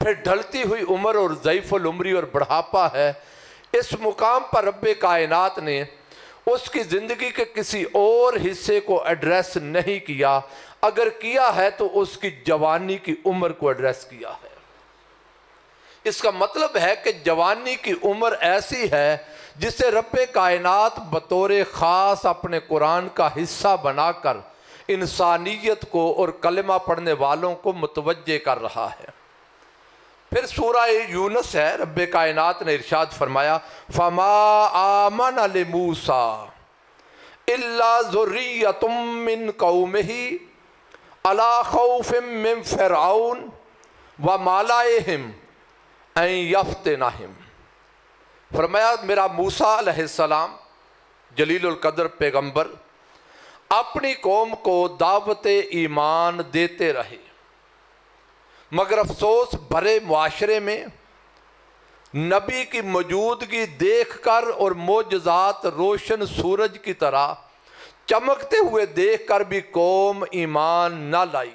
پھر ڈھلتی ہوئی عمر اور ضعیف العمری اور بڑھاپا ہے۔ اس مقام پر رب کائنات نے اس کی زندگی کے کسی اور حصے کو ایڈریس نہیں کیا، اگر کیا ہے تو اس کی جوانی کی عمر کو ایڈریس کیا ہے۔ اس کا مطلب ہے کہ جوانی کی عمر ایسی ہے جسے رب کائنات بطور خاص اپنے قرآن کا حصہ بنا کر انسانیت کو اور کلمہ پڑھنے والوں کو متوجہ کر رہا ہے۔ پھر سورہ یونس ہے، رب کائنات نے ارشاد فرمایا فَمَا آمَنَ لِمُوسَىٰ إِلَّا ذُرِّيَّةٌ مِّن قَوْمِهِ عَلَىٰ خَوْفٍ مِّن فِرْعَوْنَ وَمَلَئِهِمْ أَن يَفْتِنَهُمْ۔ فرمایا میرا موسیٰ علیہ السلام جلیل القدر پیغمبر اپنی قوم کو دعوت ایمان دیتے رہے، مگر افسوس بھرے معاشرے میں نبی کی موجودگی دیکھ کر اور معجزات روشن سورج کی طرح چمکتے ہوئے دیکھ کر بھی قوم ایمان نہ لائی۔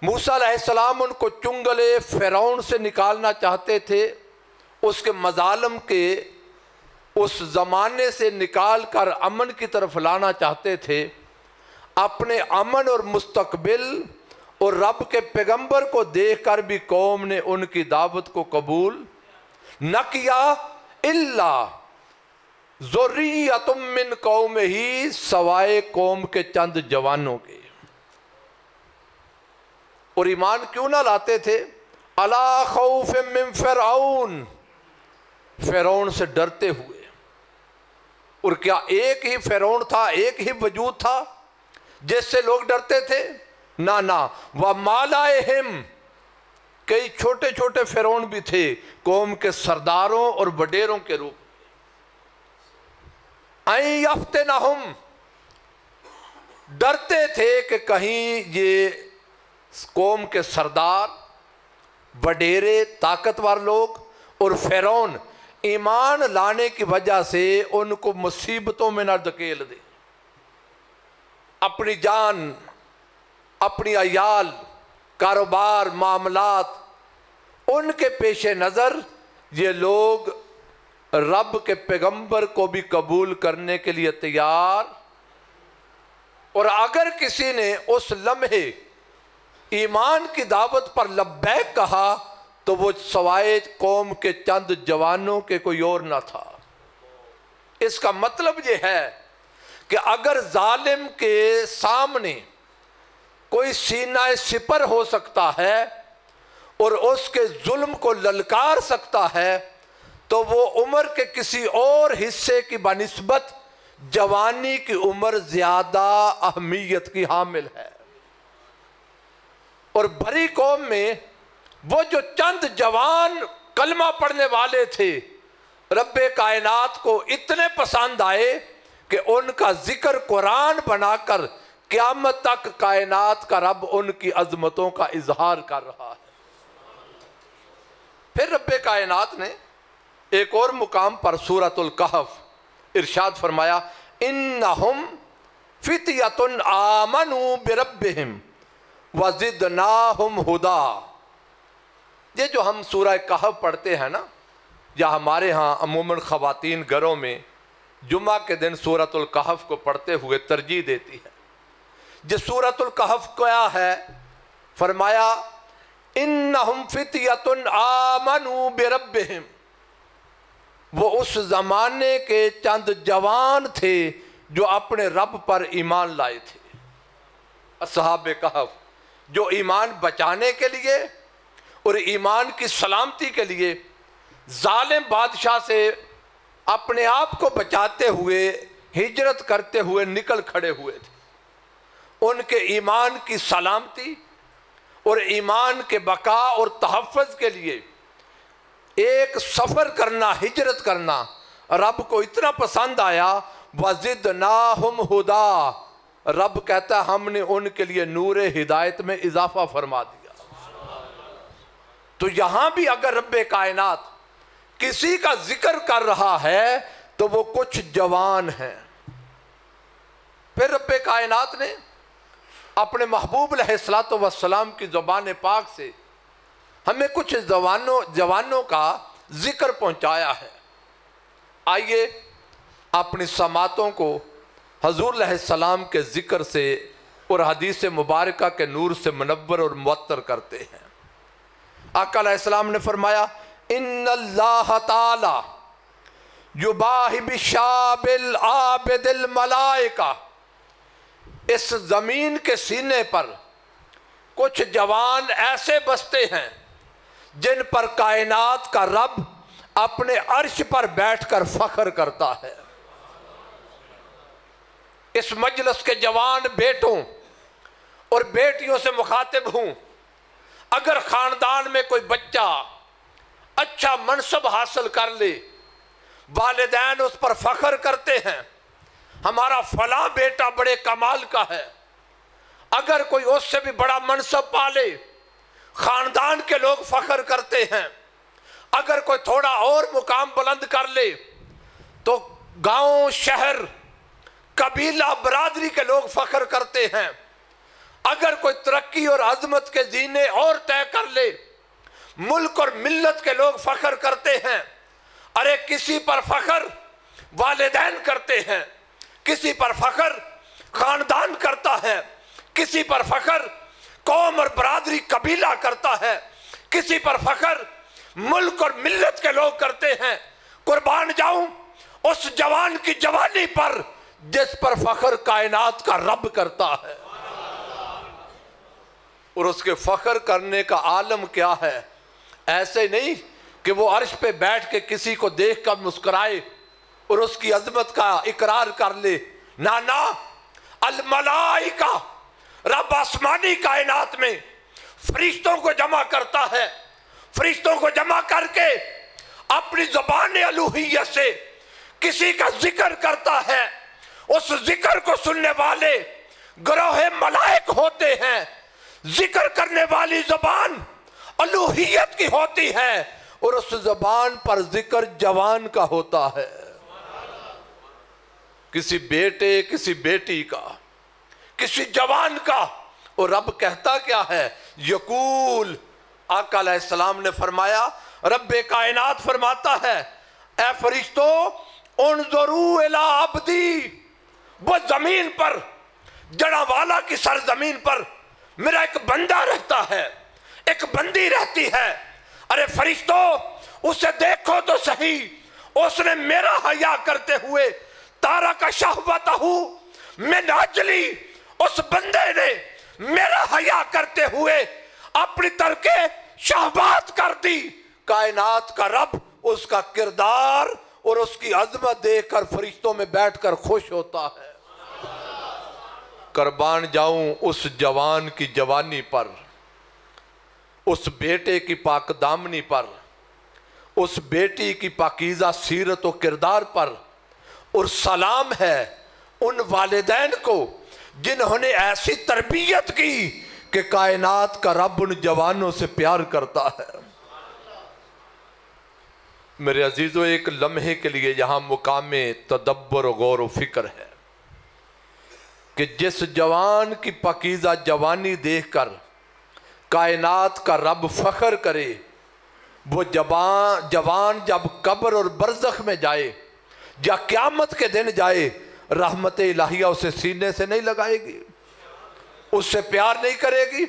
موسیٰ علیہ السلام ان کو چنگلے فرعون سے نکالنا چاہتے تھے، اس کے مظالم کے اس زمانے سے نکال کر امن کی طرف لانا چاہتے تھے۔ اپنے امن اور مستقبل اور رب کے پیغمبر کو دیکھ کر بھی قوم نے ان کی دعوت کو قبول نہ کیا، الا ذریۃ من قومہ، سوائے قوم کے چند جوانوں کے۔ اور ایمان کیوں نہ لاتے تھے؟ علی خوف من فرعون، فرعون سے ڈرتے ہوئے۔ اور کیا ایک ہی فرعون تھا، ایک ہی وجود تھا جس سے لوگ ڈرتے تھے؟ نہ وَمَلَئِهِمْ، کئی چھوٹے چھوٹے فرعون بھی تھے قوم کے سرداروں اور وڈیروں کے روپ میں۔ أَن يَفْتِنَهُمْ، ڈرتے تھے کہ کہیں یہ قوم کے سردار، وڈیرے، طاقتور لوگ اور فرعون ایمان لانے کی وجہ سے ان کو مصیبتوں میں نہ دھکیل دے۔ اپنی جان، اپنی عیال، کاروبار، معاملات، ان کے پیش نظر یہ لوگ رب کے پیغمبر کو بھی قبول کرنے کے لیے تیار، اور اگر کسی نے اس لمحے ایمان کی دعوت پر لبیک کہا تو وہ سوائے قوم کے چند جوانوں کے کوئی اور نہ تھا۔ اس کا مطلب یہ ہے کہ اگر ظالم کے سامنے کوئی سینہ سپر ہو سکتا ہے اور اس کے ظلم کو للکار سکتا ہے تو وہ عمر کے کسی اور حصے کی بنسبت جوانی کی عمر زیادہ اہمیت کی حامل ہے۔ اور بھری قوم میں وہ جو چند جوان کلمہ پڑھنے والے تھے، رب کائنات کو اتنے پسند آئے کہ ان کا ذکر قرآن بنا کر قیامت تک کائنات کا رب ان کی عظمتوں کا اظہار کر رہا ہے۔ پھر رب کائنات نے ایک اور مقام پر سورۃ الکہف ارشاد فرمایا انہم فتیۃ آمنوا بربہم وزدناہم ہدیٰ۔ یہ جو ہم سورہ کہف پڑھتے ہیں نا، یا ہمارے ہاں عموماً خواتین گھروں میں جمعہ کے دن سورۃ الکہف کو پڑھتے ہوئے ترجیح دیتی ہے۔ یہ سورۃ الکہف کیا ہے؟ فرمایا انہم فتیۃ آمنوا بربہم، وہ اس زمانے کے چند جوان تھے جو اپنے رب پر ایمان لائے تھے۔ اصحاب کہف جو ایمان بچانے کے لیے اور ایمان کی سلامتی کے لیے ظالم بادشاہ سے اپنے آپ کو بچاتے ہوئے ہجرت کرتے ہوئے نکل کھڑے ہوئے تھے۔ ان کے ایمان کی سلامتی اور ایمان کے بقا اور تحفظ کے لیے ایک سفر کرنا، ہجرت کرنا رب کو اتنا پسند آیا۔ وَزِدْنَاهُمْ هُدًى، رب کہتا ہے ہم نے ان کے لیے نور ہدایت میں اضافہ فرما دیا۔ تو یہاں بھی اگر رب کائنات کسی کا ذکر کر رہا ہے تو وہ کچھ جوان ہیں۔ پھر رب کائنات نے اپنے محبوب علیہ الصلوۃ والسلام کی زبان پاک سے ہمیں کچھ جوانوں کا ذکر پہنچایا ہے۔ آئیے اپنی سماعتوں کو حضور علیہ السلام کے ذکر سے اور حدیث مبارکہ کے نور سے منور اور معطر کرتے ہیں۔ آقا علیہ السلام نے فرمایا ان اللہ تعالی یباہی بشاب العابد الملائکہ، اس زمین کے سینے پر کچھ جوان ایسے بستے ہیں جن پر کائنات کا رب اپنے عرش پر بیٹھ کر فخر کرتا ہے۔ اس مجلس کے جوان بیٹوں اور بیٹیوں سے مخاطب ہوں، اگر خاندان میں کوئی بچہ اچھا منصب حاصل کر لے، والدین اس پر فخر کرتے ہیں ہمارا فلاں بیٹا بڑے کمال کا ہے، اگر کوئی اس سے بھی بڑا منصب پالے خاندان کے لوگ فخر کرتے ہیں، اگر کوئی تھوڑا اور مقام بلند کر لے تو گاؤں شہر قبیلہ برادری کے لوگ فخر کرتے ہیں، اگر کوئی ترقی اور عظمت کے زینے اور طے کر لے ملک اور ملت کے لوگ فخر کرتے ہیں۔ ارے کسی پر فخر والدین کرتے ہیں، کسی پر فخر خاندان کرتا ہے، کسی پر فخر قوم اور برادری قبیلہ کرتا ہے، کسی پر فخر ملک اور ملت کے لوگ کرتے ہیں۔ قربان جاؤں اس جوان کی جوانی پر جس پر فخر کائنات کا رب کرتا ہے، اور اس کے فخر کرنے کا عالم کیا ہے؟ ایسے نہیں کہ وہ عرش پہ بیٹھ کے کسی کو دیکھ کر مسکرائے اور اس کی عظمت کا اقرار کر لے، نا الملائکہ، رب آسمانی کائنات میں فرشتوں کو جمع کرتا ہے، فرشتوں کو جمع کر کے اپنی زبان الوہیت سے کسی کا ذکر کرتا ہے، اس ذکر کو سننے والے گروہ ملائک ہوتے ہیں، ذکر کرنے والی زبان الوہیت کی ہوتی ہے اور اس زبان پر ذکر جوان کا ہوتا ہے، کسی بیٹے کسی بیٹی کا کسی جوان کا۔ اور رب کہتا کیا ہے؟ یقول، آقا علیہ السلام نے فرمایا، رب کائنات فرماتا ہے اے فرشتو انظروا الی عبدی، وہ زمین پر جڑا والا کی سرزمین پر میرا ایک بندہ رہتا ہے، ایک بندی رہتی ہے، ارے فرشتو اسے دیکھو تو صحیح، اس نے میرا حیا کرتے ہوئے تارک شہوتہ من اجلی، اس بندے نے میرا حیا کرتے ہوئے اپنی ترک شہوات کر دی۔ کائنات کا رب اس کا کردار اور اس کی عظمت دیکھ کر فرشتوں میں بیٹھ کر خوش ہوتا ہے۔ قربان جاؤں اس جوان کی جوانی پر، اس بیٹے کی پاک دامنی پر، اس بیٹی کی پاکیزہ سیرت و کردار پر، اور سلام ہے ان والدین کو جنہوں نے ایسی تربیت کی کہ کائنات کا رب ان جوانوں سے پیار کرتا ہے۔ میرے عزیزو، ایک لمحے کے لیے یہاں مقام تدبر و غور و فکر ہے کہ جس جوان کی پاکیزہ جوانی دیکھ کر کائنات کا رب فخر کرے، وہ جوان جب قبر اور برزخ میں جائے یا قیامت کے دن جائے، رحمت الہیہ اسے سینے سے نہیں لگائے گی، اس سے پیار نہیں کرے گی۔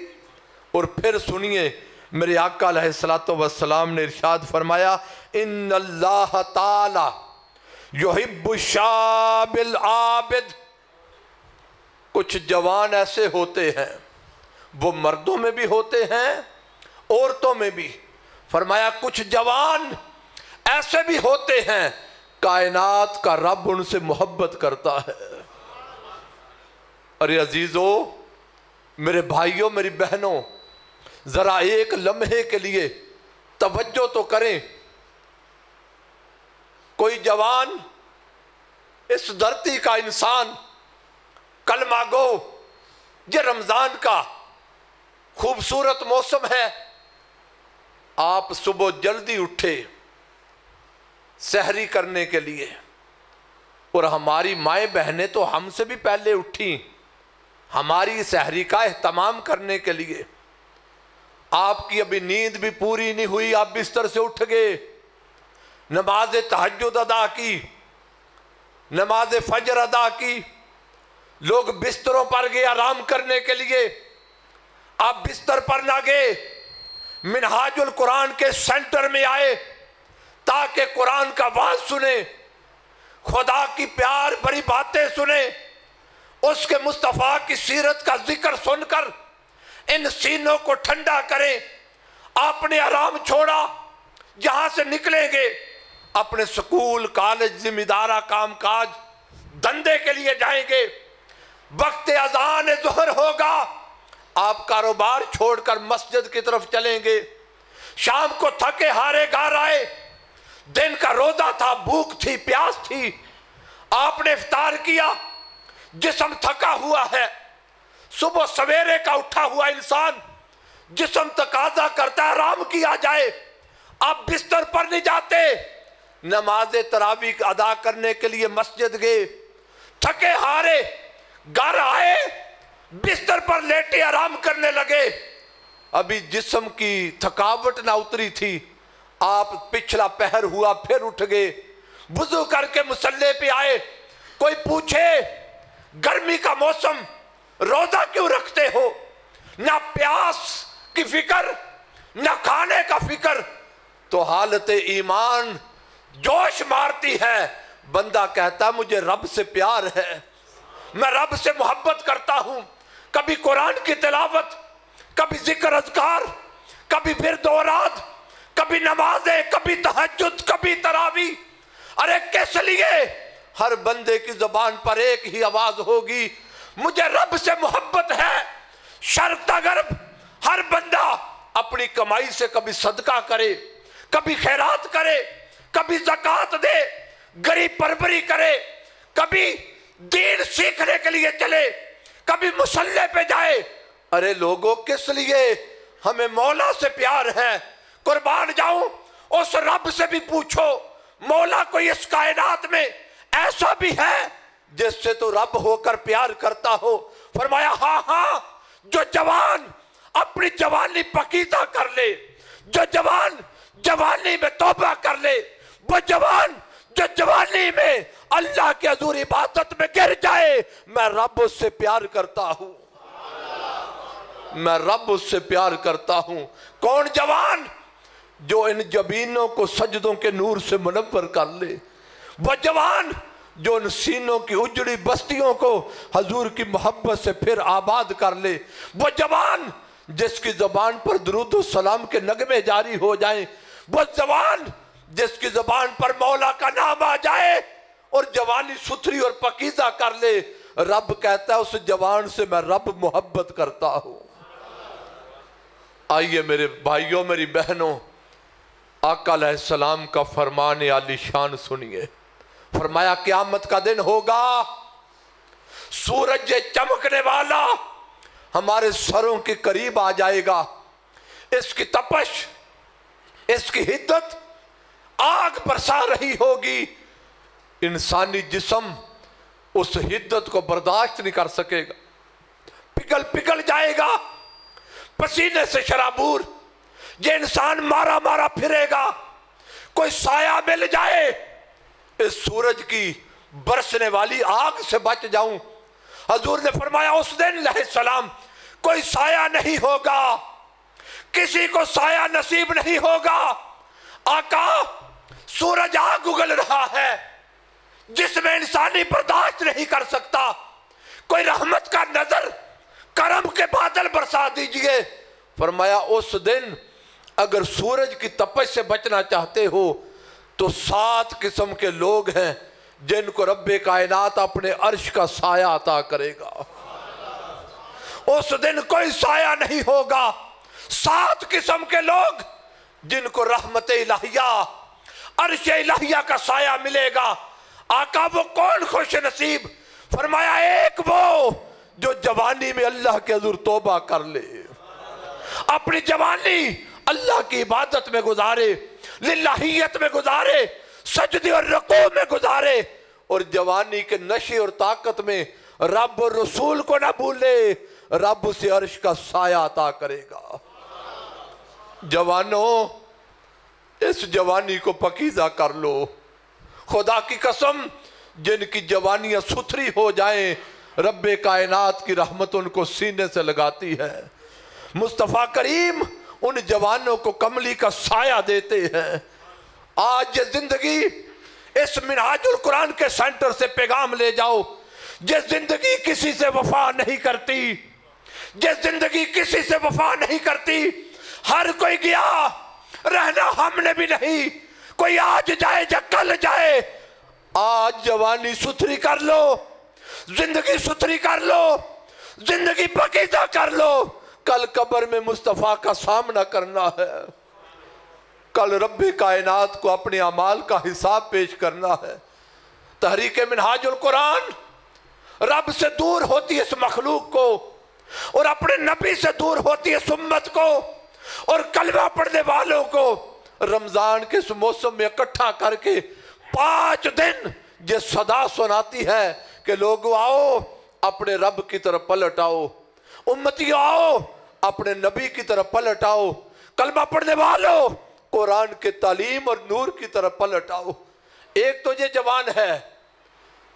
اور پھر سنیے میرے آقا علیہ السلام نے ارشاد فرمایا ان اللہ تعالی یحب الشاب العابد، کچھ جوان ایسے ہوتے ہیں، وہ مردوں میں بھی ہوتے ہیں عورتوں میں بھی، فرمایا کچھ جوان ایسے بھی ہوتے ہیں کائنات کا رب ان سے محبت کرتا ہے۔ ارے عزیزو، میرے بھائیوں میری بہنوں، ذرا ایک لمحے کے لیے توجہ تو کریں۔ کوئی جوان، اس دھرتی کا انسان، کلمہ گو، یہ رمضان کا خوبصورت موسم ہے، آپ صبح جلدی اٹھے سحری کرنے کے لیے، اور ہماری مائیں بہنیں تو ہم سے بھی پہلے اٹھیں، ہماری سحری کا اہتمام کرنے کے لیے آپ کی ابھی نیند بھی پوری نہیں ہوئی، آپ بستر سے اٹھ گئے، نماز تہجد ادا کی، نماز فجر ادا کی، لوگ بستروں پر گئے آرام کرنے کے لیے، آپ بستر پر نہ گئے، منہاج القرآن کے سینٹر میں آئے تاکہ قرآن کا واعظ سنیں، خدا کی پیار بڑی باتیں سنیں، اس کے مصطفیٰ کی سیرت کا ذکر سن کر ان سینوں کو ٹھنڈا کریں۔ آپ نے آرام چھوڑا، جہاں سے نکلیں گے اپنے سکول، کالج، ذمہ دارہ کام کاج، دندے کے لیے جائیں گے، وقت اذان ظہر ہوگا، آپ کاروبار چھوڑ کر مسجد کی طرف چلیں گے، شام کو تھکے ہارے گھر آئے، دن کا روزہ تھا، بھوک تھی، پیاس تھی، آپ نے افطار کیا، جسم تھکا ہوا ہے، صبح سویرے کا اٹھا ہوا انسان، جسم تقاضا کرتا ہے آرام کیا جائے، آپ بستر پر نہیں جاتے، نماز تراویح ادا کرنے کے لیے مسجد گئے، تھکے ہارے گھر آئے، بستر پر لیٹے آرام کرنے لگے، ابھی جسم کی تھکاوٹ نہ اتری تھی، آپ پچھلا پہر ہوا پھر اٹھ گئے، وضو کر کے مصلی پہ آئے، کوئی پوچھے گرمی کا موسم روزہ کیوں رکھتے ہو؟ نہ پیاس کی فکر، نہ کھانے کا فکر، تو حالت ایمان جوش مارتی ہے، بندہ کہتا مجھے رب سے پیار ہے، میں رب سے محبت کرتا ہوں، کبھی قرآن کی تلاوت، کبھی ذکر اذکار، کبھی ورد اوراد، کبھی نمازیں، کبھی تہجد، کبھی تراویح، ارے کس لیے؟ ہر بندے کی زبان پر ایک ہی آواز ہوگی، مجھے رب سے محبت ہے۔ شرق غرب ہر بندہ اپنی کمائی سے کبھی صدقہ کرے، کبھی خیرات کرے، کبھی زکوٰۃ دے، غریب پروری کرے، کبھی دین سیکھنے کے لیے چلے، کبھی مصلی پہ جائے، ارے لوگوں کس لیے؟ ہمیں مولا سے پیار ہے، قربان جاؤں اس رب سے بھی پوچھو، مولا کوئی اس کائنات میں ایسا بھی ہے جس سے تو رب ہو کر پیار کرتا ہو؟ فرمایا ہاں ہاں، جو جوان اپنی جوانی پکیزہ کر لے، جو جوان جوانی میں توبہ کر لے، وہ جوان جو جوانی میں اللہ کے حضور عبادت میں گر جائے، میں رب اس سے پیار کرتا ہوں، میں رب اس سے پیار کرتا ہوں۔ کون جوان؟ جو ان جبینوں کو سجدوں کے نور سے منور کر لے، وہ جوان جو ان سینوں کی اجڑی بستیوں کو حضور کی محبت سے پھر آباد کر لے، وہ جوان جس کی زبان پر درود و سلام کے نغمے جاری ہو جائیں، وہ جوان جس کی زبان پر مولا کا نام آ جائے اور جوانی ستھری اور پکیزہ کر لے، رب کہتا ہے اس جوان سے میں رب محبت کرتا ہوں۔ آئیے میرے بھائیوں، میری بہنوں، آقا علیہ السلام کا فرمان عالی شان سنیے۔ فرمایا قیامت کا دن ہوگا، سورج چمکنے والا ہمارے سروں کے قریب آ جائے گا، اس کی تپش، اس کی حدت آگ برسا رہی ہوگی، انسانی جسم اس حدت کو برداشت نہیں کر سکے گا، پگھل جائے گا، پسینے سے شرابور، یہ انسان مارا مارا پھرے گا، کوئی سایہ مل جائے، اس سورج کی برسنے والی آگ سے بچ جاؤں۔ حضور نے فرمایا اس دن علیہ السلام کوئی سایہ نہیں ہوگا، کسی کو سایہ نصیب نہیں ہوگا۔ آقا سورج آگ اگل رہا ہے جس میں انسانی برداشت نہیں کر سکتا، کوئی رحمت کا نظر، کرم کے بادل برسا دیجئے۔ فرمایا اس دن اگر سورج کی تپش سے بچنا چاہتے ہو تو 7 قسم کے لوگ ہیں جن کو رب کائنات اپنے عرش کا سایہ عطا کرے گا۔ اس دن کوئی سایہ نہیں ہوگا، 7 قسم کے لوگ جن کو رحمت الہیہ، عرش الہیہ کا سایہ ملے گا۔ آقا وہ کون خوش نصیب؟ فرمایا ایک وہ جو جوانی میں اللہ کے حضور توبہ کر لے، اپنی جوانی اللہ کی عبادت میں گزارے، للہیت میں گزارے، سجدے اور رکوع میں گزارے، اور جوانی کے نشے اور طاقت میں رب اور رسول کو نہ بھولے، رب اسے عرش کا سایہ عطا کرے گا۔ جوانوں، اس جوانی کو پکیزہ کر لو۔ خدا کی قسم، جن کی جوانیاں ستھری ہو جائیں، رب کائنات کی رحمت ان کو سینے سے لگاتی ہے۔ مصطفیٰ کریم ان جوانوں کو کملی کا سایہ دیتے ہیں۔ آج یہ زندگی، اس منہاج القرآن کے سینٹر سے پیغام لے جاؤ، یہ زندگی کسی سے وفا نہیں کرتی، یہ زندگی کسی سے وفا نہیں کرتی۔ ہر کوئی گیا، رہنا ہم نے بھی نہیں، کوئی آج جائے یا کل جائے۔ آج جوانی ستھری کر لو، زندگی ستھری کر لو، زندگی پاکیزہ کر لو، کل قبر میں مصطفیٰ کا سامنا کرنا ہے، کل رب کائنات کو اپنے اعمال کا حساب پیش کرنا ہے۔ تحریک منہاج القرآن رب سے دور ہوتی ہے اس مخلوق کو، اور اپنے نبی سے دور ہوتی ہے اس امت کو، اور کلمہ پڑھنے والوں کو رمضان کے اس موسم میں اکٹھا کر کے 5 دن یہ صدا سناتی ہے کہ لوگو آؤ اپنے رب کی طرف پلٹ آؤ، امتیوں آؤ اپنے نبی کی طرف پلٹ آؤ، کلمہ پڑھنے والوں قرآن کے تعلیم اور نور کی طرف پلٹ آؤ۔ ایک تو یہ جوان ہے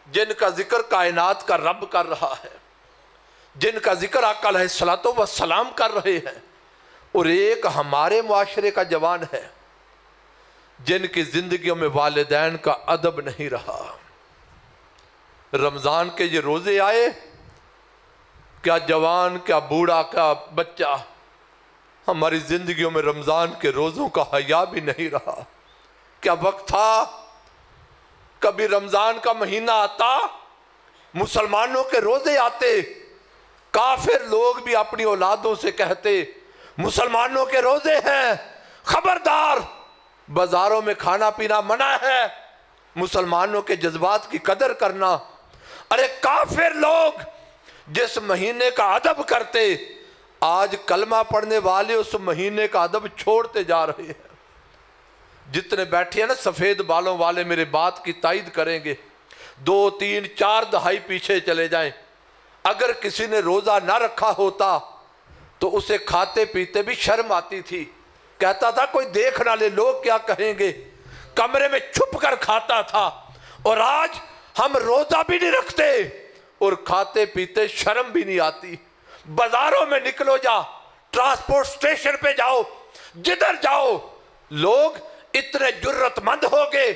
جن کا ذکر کائنات کا رب کر رہا ہے، جن کا ذکر آقا علیہ الصلوۃ والسلام کر رہے ہیں، اور ایک ہمارے معاشرے کا جوان ہے جن کی زندگیوں میں والدین کا ادب نہیں رہا۔ رمضان کے یہ روزے آئے، کیا جوان، کیا بوڑھا، کیا بچہ، ہماری زندگیوں میں رمضان کے روزوں کا حیا بھی نہیں رہا۔ کیا وقت تھا کبھی رمضان کا مہینہ آتا، مسلمانوں کے روزے آتے، کافر لوگ بھی اپنی اولادوں سے کہتے مسلمانوں کے روزے ہیں، خبردار، بازاروں میں کھانا پینا منع ہے، مسلمانوں کے جذبات کی قدر کرنا۔ ارے کافر لوگ جس مہینے کا ادب کرتے، آج کلمہ پڑھنے والے اس مہینے کا ادب چھوڑتے جا رہے ہیں۔ جتنے بیٹھے ہیں نا سفید بالوں والے میرے بات کی تائید کریں گے، 2 3 4 دہائی پیچھے چلے جائیں، اگر کسی نے روزہ نہ رکھا ہوتا تو اسے کھاتے پیتے بھی شرم آتی تھی، کہتا تھا کوئی دیکھ نہ لے، لوگ کیا کہیں گے، کمرے میں چھپ کر کھاتا تھا۔ اور آج ہم روزہ بھی نہیں رکھتے اور کھاتے پیتے شرم بھی نہیں آتی۔ بازاروں میں نکلو، جا ٹرانسپورٹ سٹیشن پہ جاؤ، جدھر جاؤ، لوگ اتنے جرت مند ہو گئے،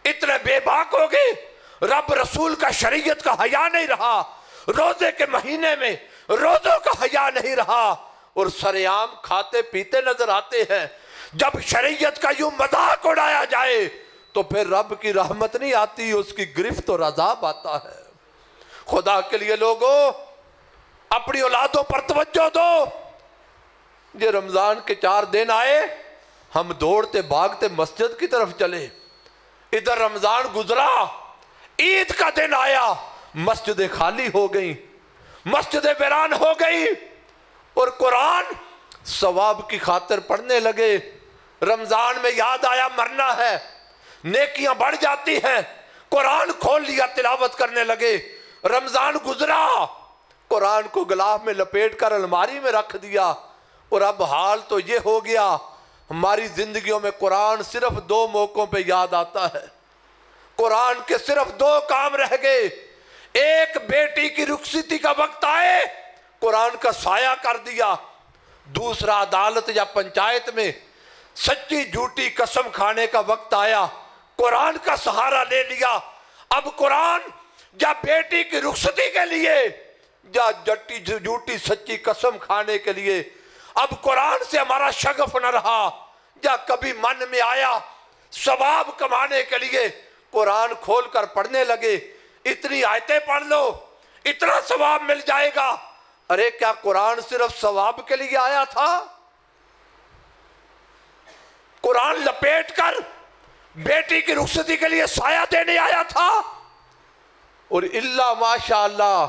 اتنے بے باک ہو گئے، رب رسول کا شریعت کا حیا نہیں رہا، روزے کے مہینے میں روزوں کا حیا نہیں رہا، اور سرعام کھاتے پیتے نظر آتے ہیں۔ جب شریعت کا یوں مذاق اڑایا جائے تو پھر رب کی رحمت نہیں آتی، اس کی گرفت اور عذاب آتا ہے۔ خدا کے لیے لوگوں اپنی اولادوں پر توجہ دو۔ یہ رمضان کے 4 دن آئے، ہم دوڑتے بھاگتے مسجد کی طرف چلے، ادھر رمضان گزرا، عید کا دن آیا، مسجدیں خالی ہو گئیں، مسجدیں ویران ہو گئی، اور قرآن ثواب کی خاطر پڑھنے لگے۔ رمضان میں یاد آیا مرنا ہے، نیکیاں بڑھ جاتی ہیں، قرآن کھول لیا، تلاوت کرنے لگے۔ رمضان گزرا، قرآن کو غلاف میں لپیٹ کر الماری میں رکھ دیا، اور اب حال تو یہ ہو گیا ہماری زندگیوں میں قرآن صرف 2 موقعوں پہ یاد آتا ہے۔ قرآن کے صرف 2 کام رہ گئے، ایک بیٹی کی رخصتی کا وقت آئے قرآن کا سایہ کر دیا، دوسرا عدالت یا پنچایت میں سچی جھوٹی قسم کھانے کا وقت آیا، قرآن کا سہارا لے لیا۔ اب قرآن یا بیٹی کی رخصتی کے لیے یا جٹی جھوٹی سچی قسم کھانے کے لیے اب قرآن سے ہمارا شغف نہ رہا، یا کبھی من میں آیا ثواب کمانے کے لیے قرآن کھول کر پڑھنے لگے، اتنی آیتیں پڑھ لو اتنا ثواب مل جائے گا۔ ارے کیا قرآن صرف ثواب کے لیے آیا تھا؟ قرآن لپیٹ کر بیٹی کی رخصتی کے لیے سایہ دینے آیا تھا؟ اور اللہ ماشاءاللہ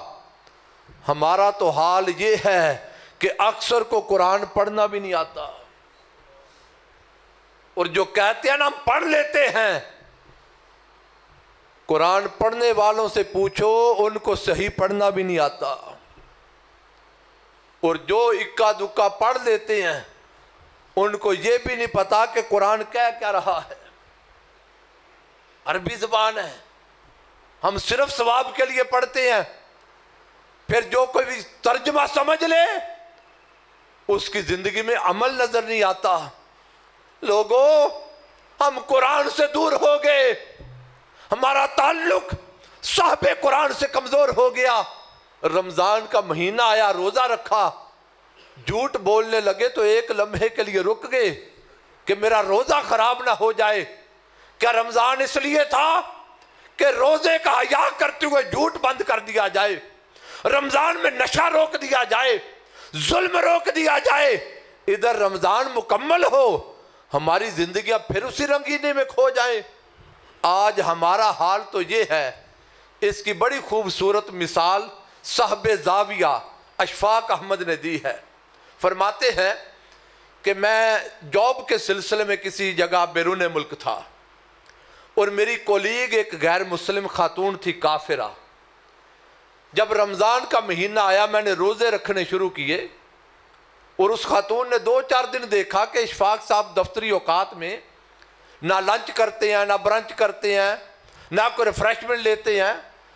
ہمارا تو حال یہ ہے کہ اکثر کو قرآن پڑھنا بھی نہیں آتا، اور جو کہتے ہیں نا ہم پڑھ لیتے ہیں، قرآن پڑھنے والوں سے پوچھو ان کو صحیح پڑھنا بھی نہیں آتا، اور جو اکا دکا پڑھ لیتے ہیں ان کو یہ بھی نہیں پتا کہ قرآن کیا رہا ہے۔ عربی زبان ہے، ہم صرف ثواب کے لیے پڑھتے ہیں، پھر جو کوئی بھی ترجمہ سمجھ لے اس کی زندگی میں عمل نظر نہیں آتا۔ لوگو ہم قرآن سے دور ہو گئے، ہمارا تعلق صاحب قرآن سے کمزور ہو گیا۔ رمضان کا مہینہ آیا، روزہ رکھا، جھوٹ بولنے لگے تو ایک لمحے کے لیے رک گئے کہ میرا روزہ خراب نہ ہو جائے۔ کیا رمضان اس لیے تھا کہ روزے کا حیا کرتے ہوئے جھوٹ بند کر دیا جائے، رمضان میں نشہ روک دیا جائے، ظلم روک دیا جائے؟ ادھر رمضان مکمل ہو، ہماری زندگیاں پھر اسی رنگینے میں کھو جائیں۔ آج ہمارا حال تو یہ ہے۔ اس کی بڑی خوبصورت مثال صاحب زاویہ اشفاق احمد نے دی ہے۔ فرماتے ہیں کہ میں جاب کے سلسلے میں کسی جگہ بیرون ملک تھا، اور میری کولیگ ایک غیر مسلم خاتون تھی، کافرہ۔ جب رمضان کا مہینہ آیا میں نے روزے رکھنے شروع کیے، اور اس خاتون نے 2-4 دن دیکھا کہ اشفاق صاحب دفتری اوقات میں نہ لنچ کرتے ہیں، نہ برنچ کرتے ہیں، نہ کوئی ریفریشمنٹ لیتے ہیں،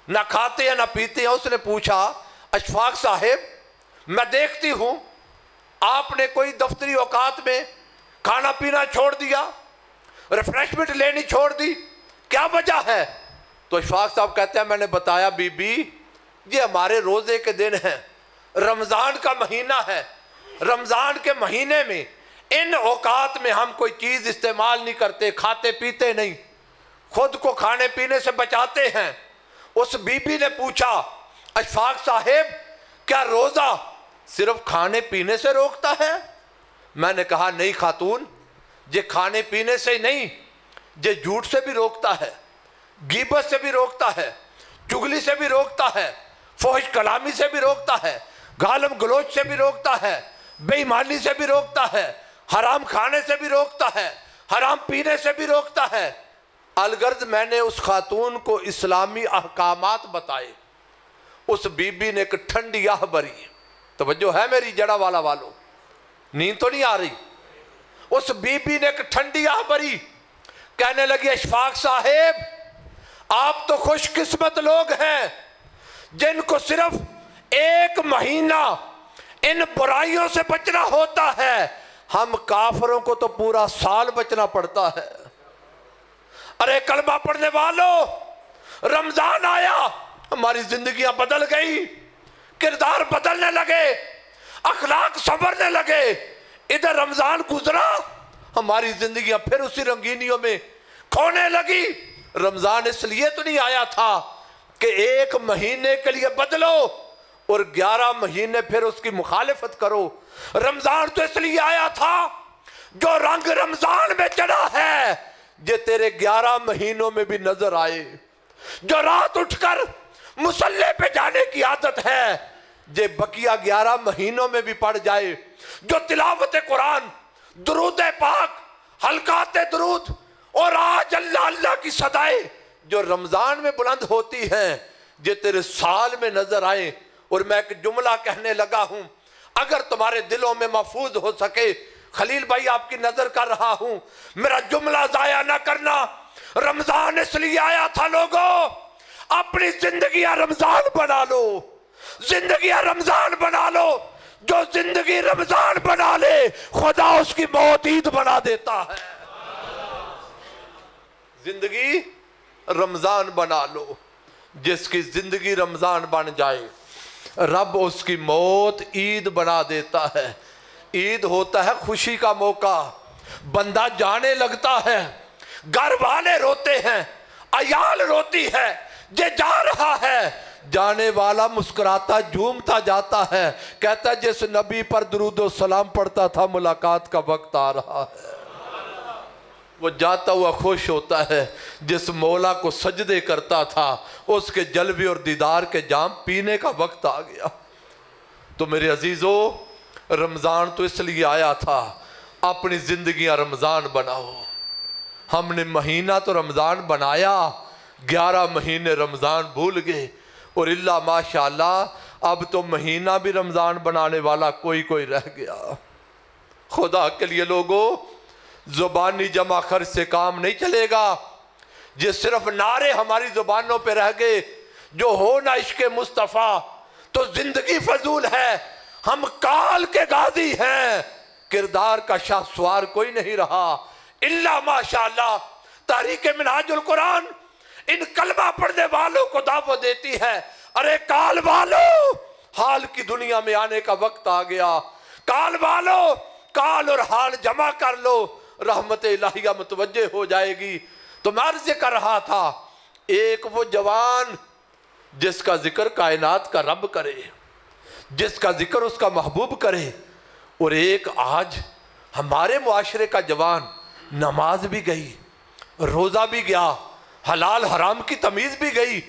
نہ کھاتے ہیں نہ پیتے ہیں۔ اس نے پوچھا، اشفاق صاحب میں دیکھتی ہوں آپ نے کوئی دفتری اوقات میں کھانا پینا چھوڑ دیا، ریفریشمنٹ لینی چھوڑ دی، کیا وجہ ہے؟ تو اشفاق صاحب کہتے ہیں میں نے بتایا بی بی یہ ہمارے روزے کے دن ہیں، رمضان کا مہینہ ہے، رمضان کے مہینے میں ان اوقات میں ہم کوئی چیز استعمال نہیں کرتے، کھاتے پیتے نہیں، خود کو کھانے پینے سے بچاتے ہیں۔ اس بی بی نے پوچھا اشفاق صاحب کیا روزہ صرف کھانے پینے سے روکتا ہے؟ میں نے کہا نہیں خاتون، یہ کھانے پینے سے نہیں، یہ جھوٹ سے بھی روکتا ہے، غیبت سے بھی روکتا ہے، چغلی سے بھی روکتا ہے، فحش کلامی سے بھی روکتا ہے، گالم گلوچ سے بھی روکتا ہے، بے ایمانی سے بھی روکتا ہے، حرام کھانے سے بھی روکتا ہے، حرام پینے سے بھی روکتا ہے۔ الغرض میں نے اس خاتون کو اسلامی احکامات بتائے۔ اس بی بی نے ایک ٹھنڈی آہ بھری، توجہ ہے میری جڑا والا والوں، نیند تو نہیں آ رہی؟ اس بی بی نے ایک ٹھنڈی آہ بھری، کہنے لگی اشفاق صاحب آپ تو خوش قسمت لوگ ہیں جن کو صرف ایک مہینہ ان برائیوں سے بچنا ہوتا ہے، ہم کافروں کو تو پورا سال بچنا پڑتا ہے۔ ارے کلمہ پڑھنے والوں، رمضان آیا، ہماری زندگیاں بدل گئی، کردار بدلنے لگے، اخلاق سنورنے لگے۔ ادھر رمضان گزرا، ہماری زندگیاں پھر اسی رنگینیوں میں کھونے لگی۔ رمضان اس لیے تو نہیں آیا تھا کہ ایک مہینے کے لیے بدلو اور 11 مہینے پھر اس کی مخالفت کرو۔ رمضان تو اس لیے آیا تھا جو رنگ رمضان میں چڑھا ہے یہ تیرے 11 مہینوں میں بھی نظر آئے، جو رات اٹھ کر مصلی پہ جانے کی عادت ہے یہ بقیہ 11 مہینوں میں بھی پڑ جائے، جو تلاوت قرآن، درود پاک، حلقات درود اور آج اللہ اللہ کی صدائیں جو رمضان میں بلند ہوتی ہیں یہ تیرے سال میں نظر آئیں۔ اور میں ایک جملہ کہنے لگا ہوں، اگر تمہارے دلوں میں محفوظ ہو سکے، خلیل بھائی آپ کی نظر کر رہا ہوں، میرا جملہ ضائع نہ کرنا۔ رمضان اس لیے آیا تھا لوگوں، اپنی زندگیاں رمضان بنا لو، زندگیاں رمضان بنا لو۔ جو زندگی رمضان بنا لے خدا اس کی موت عید بنا دیتا ہے۔ زندگی رمضان بنا لو، جس کی زندگی رمضان بن جائے رب اس کی موت عید بنا دیتا ہے۔ عید ہوتا ہے خوشی کا موقع، بندہ جانے لگتا ہے، گھر والے روتے ہیں، عیال روتی ہے، یہ جا رہا ہے، جانے والا مسکراتا جھومتا جاتا ہے، کہتا ہے جس نبی پر درود و سلام پڑھتا تھا ملاقات کا وقت آ رہا ہے۔ وہ جاتا ہوا خوش ہوتا ہے، جس مولا کو سجدے کرتا تھا اس کے جلوے اور دیدار کے جام پینے کا وقت آ گیا۔ تو میرے عزیزو، رمضان تو اس لیے آیا تھا، اپنی زندگیاں رمضان بناؤ۔ ہم نے مہینہ تو رمضان بنایا 11 مہینے رمضان بھول گئے، اور اللہ ماشاءاللہ اب تو مہینہ بھی رمضان بنانے والا کوئی رہ گیا۔ خدا کے لیے لوگوں، زبانی جمع خرچ سے کام نہیں چلے گا۔ یہ صرف نعرے ہماری زبانوں پہ رہ گئے، جو ہو نہ عشق مصطفیٰ تو زندگی فضول ہے۔ ہم کال کے غازی ہیں، کردار کا شاہ سوار کوئی نہیں رہا۔ اللہ ماشاءاللہ تحریک منہاج القرآن ان کلمہ پڑھنے والوں کو دعوت دیتی ہے، ارے کال والو، حال کی دنیا میں آنے کا وقت آ گیا۔ کال والو، کال اور حال جمع کر لو، رحمت الہیہ متوجہ ہو جائے گی۔ تو میں عرض کر رہا تھا، ایک وہ جوان جس کا ذکر کائنات کا رب کرے، جس کا ذکر اس کا محبوب کرے، اور ایک آج ہمارے معاشرے کا جوان نماز بھی گئی، روزہ بھی گیا، حلال حرام کی تمیز بھی گئی،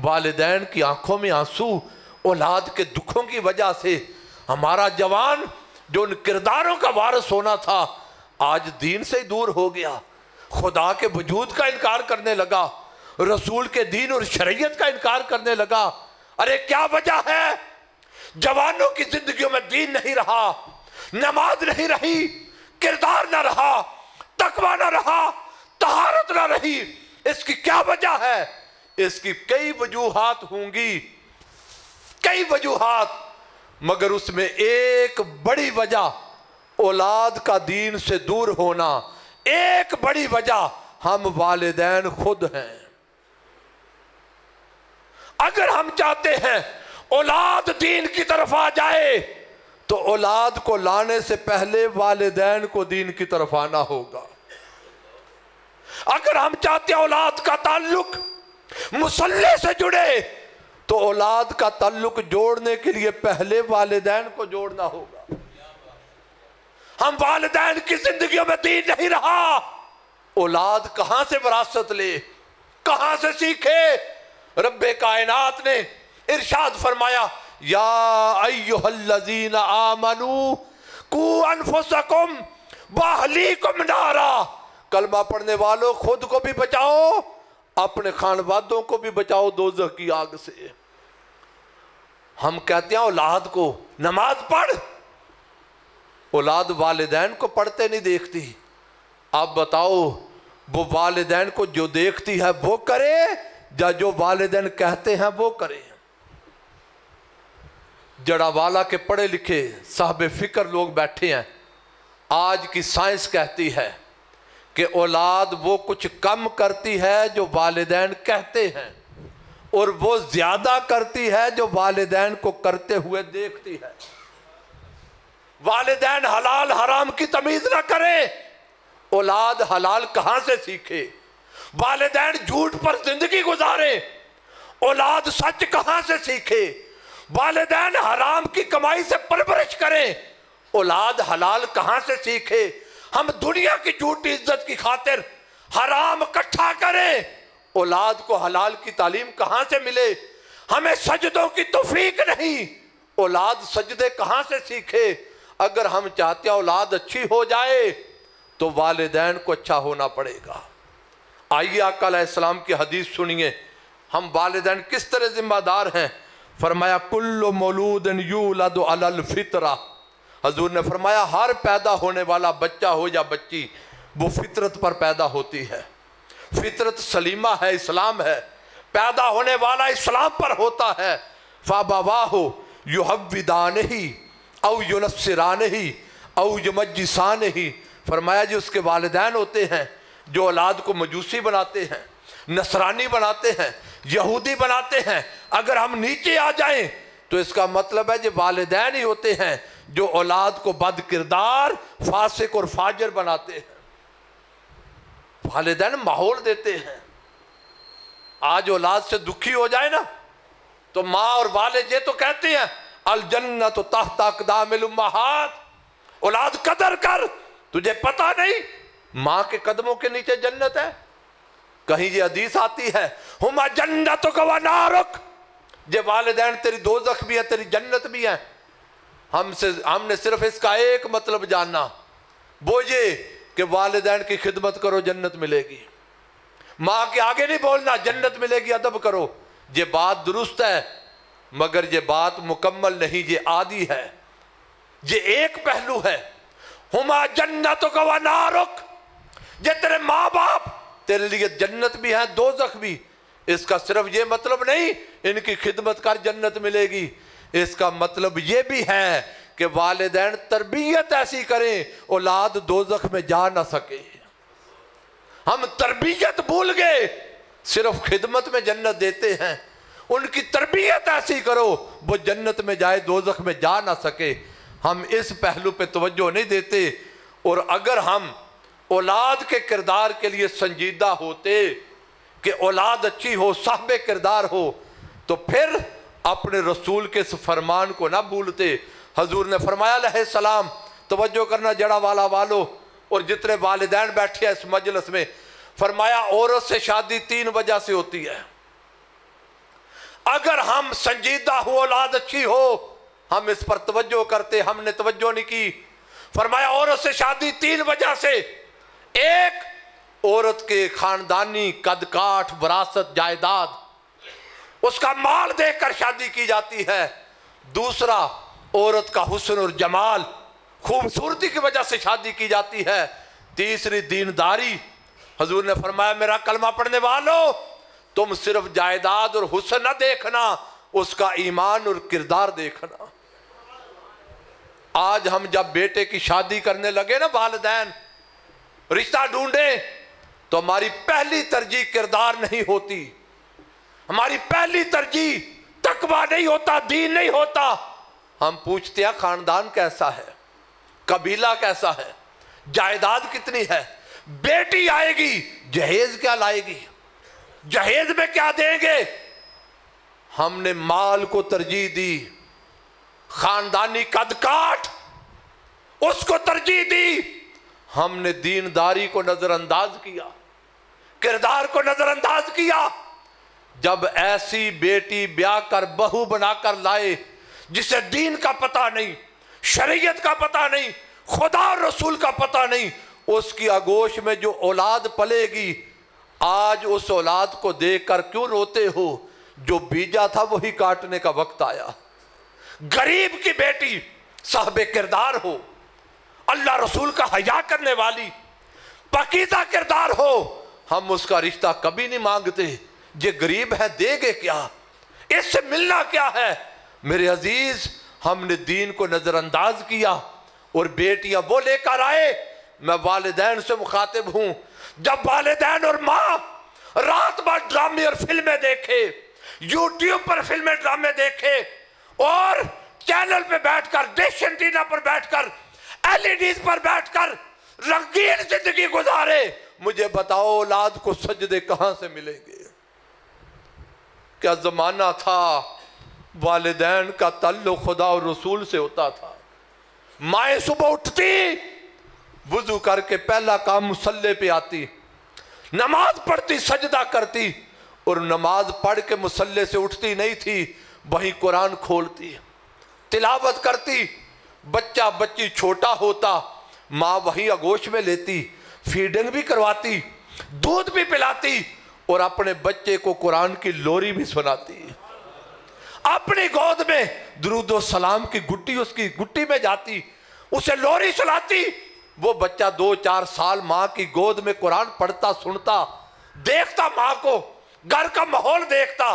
والدین کی آنکھوں میں آنسو اولاد کے دکھوں کی وجہ سے ہمارا جوان جو ان کرداروں کا وارث ہونا تھا آج دین سے دور ہو گیا، خدا کے وجود کا انکار کرنے لگا، رسول کے دین اور شریعت کا انکار کرنے لگا۔ ارے کیا وجہ ہے؟ جوانوں کی زندگیوں میں دین نہیں رہا، نماز نہیں رہی، کردار نہ رہا، تقوی نہ رہا، طہارت نہ رہی۔ اس کی کیا وجہ ہے؟ اس کی کئی وجوہات ہوں گی، کئی وجوہات، مگر اس میں ایک بڑی وجہ اولاد کا دین سے دور ہونا، ایک بڑی وجہ ہم والدین خود ہیں۔ اگر ہم چاہتے ہیں اولاد دین کی طرف آ جائے تو اولاد کو لانے سے پہلے والدین کو دین کی طرف آنا ہوگا۔ اگر ہم چاہتے ہیں اولاد کا تعلق مصلی سے جڑے تو اولاد کا تعلق جوڑنے کے لیے پہلے والدین کو جوڑنا ہوگا۔ ہم والدین کی زندگیوں میں دین نہیں رہا، اولاد کہاں سے وراثت لے، کہاں سے سیکھے؟ رب کائنات نے ارشاد فرمایا، یا ایہا الذین آمنوا قوا انفسکم واہلیکم نارا، کلمہ پڑھنے والوں خود کو بھی بچاؤ، اپنے خانوادوں کو بھی بچاؤ دوزخ کی آگ سے۔ ہم کہتے ہیں اولاد کو نماز پڑھ، اولاد والدین کو پڑھتے نہیں دیکھتی۔ آپ بتاؤ وہ والدین کو جو دیکھتی ہے وہ کرے یا جو والدین کہتے ہیں وہ کرے؟ جڑا والا کے پڑھے لکھے صاحب فکر لوگ بیٹھے ہیں، آج کی سائنس کہتی ہے کہ اولاد وہ کچھ کم کرتی ہے جو والدین کہتے ہیں، اور وہ زیادہ کرتی ہے جو والدین کو کرتے ہوئے دیکھتی ہے۔ والدین حلال حرام کی تمیز نہ کرے، اولاد حلال کہاں سے سیکھے؟ والدین جھوٹ پر زندگی گزارے، اولاد سچ کہاں سے سیکھے؟ والدین حرام کی کمائی سے پرورش کریں، اولاد حلال کہاں سے سیکھے؟ ہم دنیا کی جھوٹی عزت کی خاطر حرام اکٹھا کریں، اولاد کو حلال کی تعلیم کہاں سے ملے؟ ہمیں سجدوں کی توفیق نہیں، اولاد سجدے کہاں سے سیکھے؟ اگر ہم چاہتے ہیں اولاد اچھی ہو جائے تو والدین کو اچھا ہونا پڑے گا۔ آئیے آقا علیہ السلام کی حدیث سنیے، ہم والدین کس طرح ذمہ دار ہیں۔ فرمایا کل مولود یولد علی الفطرہ، حضور نے فرمایا ہر پیدا ہونے والا بچہ ہو یا بچی وہ فطرت پر پیدا ہوتی ہے، فطرت سلیمہ ہے، اسلام ہے، پیدا ہونے والا اسلام پر ہوتا ہے۔ فَأَبَوَاهُ يُحَوِّدَانِهِ او يُنَصِّرَانِهِ او يُمَجِّسَانِهِ، فرمایا جی اس کے والدین ہوتے ہیں جو اولاد کو مجوسی بناتے ہیں، نصرانی بناتے ہیں، یہودی بناتے ہیں۔ اگر ہم نیچے آ جائیں تو اس کا مطلب ہے جو والدین ہی ہوتے ہیں جو اولاد کو بد کردار، فاسق اور فاجر بناتے ہیں۔ والدین ماحول دیتے ہیں۔ آج اولاد سے دکھی ہو جائے نا تو ماں اور والد یہ تو کہتے ہیں الجنت تحت اقدام الامہات، اولاد قدر کر، تجھے پتہ نہیں ماں کے قدموں کے نیچے جنت ہے؟ کہیں یہ حدیث آتی ہے ہما جنتک و نارک، یہ والدین تیری دوزخ بھی ہے تیری جنت بھی ہے۔ ہم نے صرف اس کا ایک مطلب جاننا، وہ یہ کہ والدین کی خدمت کرو جنت ملے گی، ماں کے آگے نہیں بولنا جنت ملے گی ادب کرو، یہ بات درست ہے مگر یہ بات مکمل نہیں، یہ آدھی ہے، یہ ایک پہلو ہے۔ ہما جنتک و نارک، یہ تیرے ماں باپ تیرے لیے جنت بھی ہے دوزخ بھی۔ اس کا صرف یہ مطلب نہیں ان کی خدمت کر جنت ملے گی، اس کا مطلب یہ بھی ہے کہ والدین تربیت ایسی کریں اولاد دوزخ میں جا نہ سکے۔ ہم تربیت بھول گئے، صرف خدمت میں جنت دیتے ہیں، ان کی تربیت ایسی کرو وہ جنت میں جائے دوزخ میں جا نہ سکے۔ ہم اس پہلو پہ توجہ نہیں دیتے، اور اگر ہم اولاد کے کردار کے لیے سنجیدہ ہوتے کہ اولاد اچھی ہو، صاحب کردار ہو، تو پھر اپنے رسول کے اس فرمان کو نہ بھولتے۔ حضور نے فرمایا علیہ السلام، توجہ کرنا جڑا والا والو اور جتنے والدین بیٹھے ہیں اس مجلس میں، فرمایا عورت سے شادی 3 وجہ سے ہوتی ہے۔ اگر ہم سنجیدہ ہو، اولاد اچھی ہو، ہم اس پر توجہ کرتے، ہم نے توجہ نہیں کی۔ فرمایا عورت سے شادی 3 وجہ سے، ایک عورت کے خاندانی قد کاٹ، وراثت، جائیداد، اس کا مال دیکھ کر شادی کی جاتی ہے۔ دوسرا عورت کا حسن اور جمال، خوبصورتی کی وجہ سے شادی کی جاتی ہے۔ تیسری دینداری۔ حضور نے فرمایا میرا کلمہ پڑھنے والوں، تم صرف جائیداد اور حسن نہ دیکھنا، اس کا ایمان اور کردار دیکھنا۔ آج ہم جب بیٹے کی شادی کرنے لگے نا، والدین رشتہ ڈھونڈیں تو ہماری پہلی ترجیح کردار نہیں ہوتی، ہماری پہلی ترجیح تقویٰ نہیں ہوتا، دین نہیں ہوتا۔ ہم پوچھتے ہیں خاندان کیسا ہے، قبیلہ کیسا ہے، جائیداد کتنی ہے، بیٹی آئے گی جہیز کیا لائے گی، جہیز میں کیا دیں گے۔ ہم نے مال کو ترجیح دی، خاندانی قد کاٹ اس کو ترجیح دی، ہم نے دینداری کو نظر انداز کیا، کردار کو نظر انداز کیا۔ جب ایسی بیٹی بیاہ کر بہو بنا کر لائے جسے دین کا پتہ نہیں، شریعت کا پتہ نہیں، خدا اور رسول کا پتہ نہیں، اس کی آگوش میں جو اولاد پلے گی، آج اس اولاد کو دیکھ کر کیوں روتے ہو؟ جو بیجا تھا وہی کاٹنے کا وقت آیا۔ غریب کی بیٹی صاحب کردار ہو، اللہ رسول کا حیا کرنے والی، پاکیزہ کردار ہو، ہم اس کا رشتہ کبھی نہیں مانگتے۔ یہ غریب ہے دے گے کیا، اس سے ملنا کیا ہے؟ میرے عزیز، ہم نے دین کو نظر انداز کیا، اور بیٹیاں وہ لے کر آئے۔ میں والدین سے مخاطب ہوں، جب والدین اور ماں رات بھر ڈرامے اور فلمیں دیکھے، یوٹیوب پر فلمیں ڈرامے دیکھے، اور چینل پہ بیٹھ کر، ڈش اینٹینا پر بیٹھ کر، ایل-ای-ڈیز پر بیٹھ کر رنگین زندگی گزارے، مجھے بتاؤ اولاد کو سجدے کہاں سے ملیں گے؟ کیا زمانہ تھا والدین کا تعلق خدا اور رسول سے ہوتا تھا۔ مائیں صبح اٹھتی، وضو کر کے پہلا کام مصلی پہ آتی، نماز پڑھتی، سجدہ کرتی، اور نماز پڑھ کے مصلی سے اٹھتی نہیں تھی، وہیں قرآن کھولتی، تلاوت کرتی۔ بچہ بچی چھوٹا ہوتا، ماں وہیں آگوش میں لیتی، فیڈنگ بھی کرواتی، دودھ بھی پلاتی، اور اپنے بچے کو قرآن کی لوری بھی سناتی۔ اپنی گود میں درود و سلام کی گٹی اس کی گٹی میں جاتی، اسے لوری سناتی۔ وہ بچہ 2-4 سال ماں کی گود میں قرآن پڑھتا، سنتا، دیکھتا ماں کو، گھر کا ماحول دیکھتا،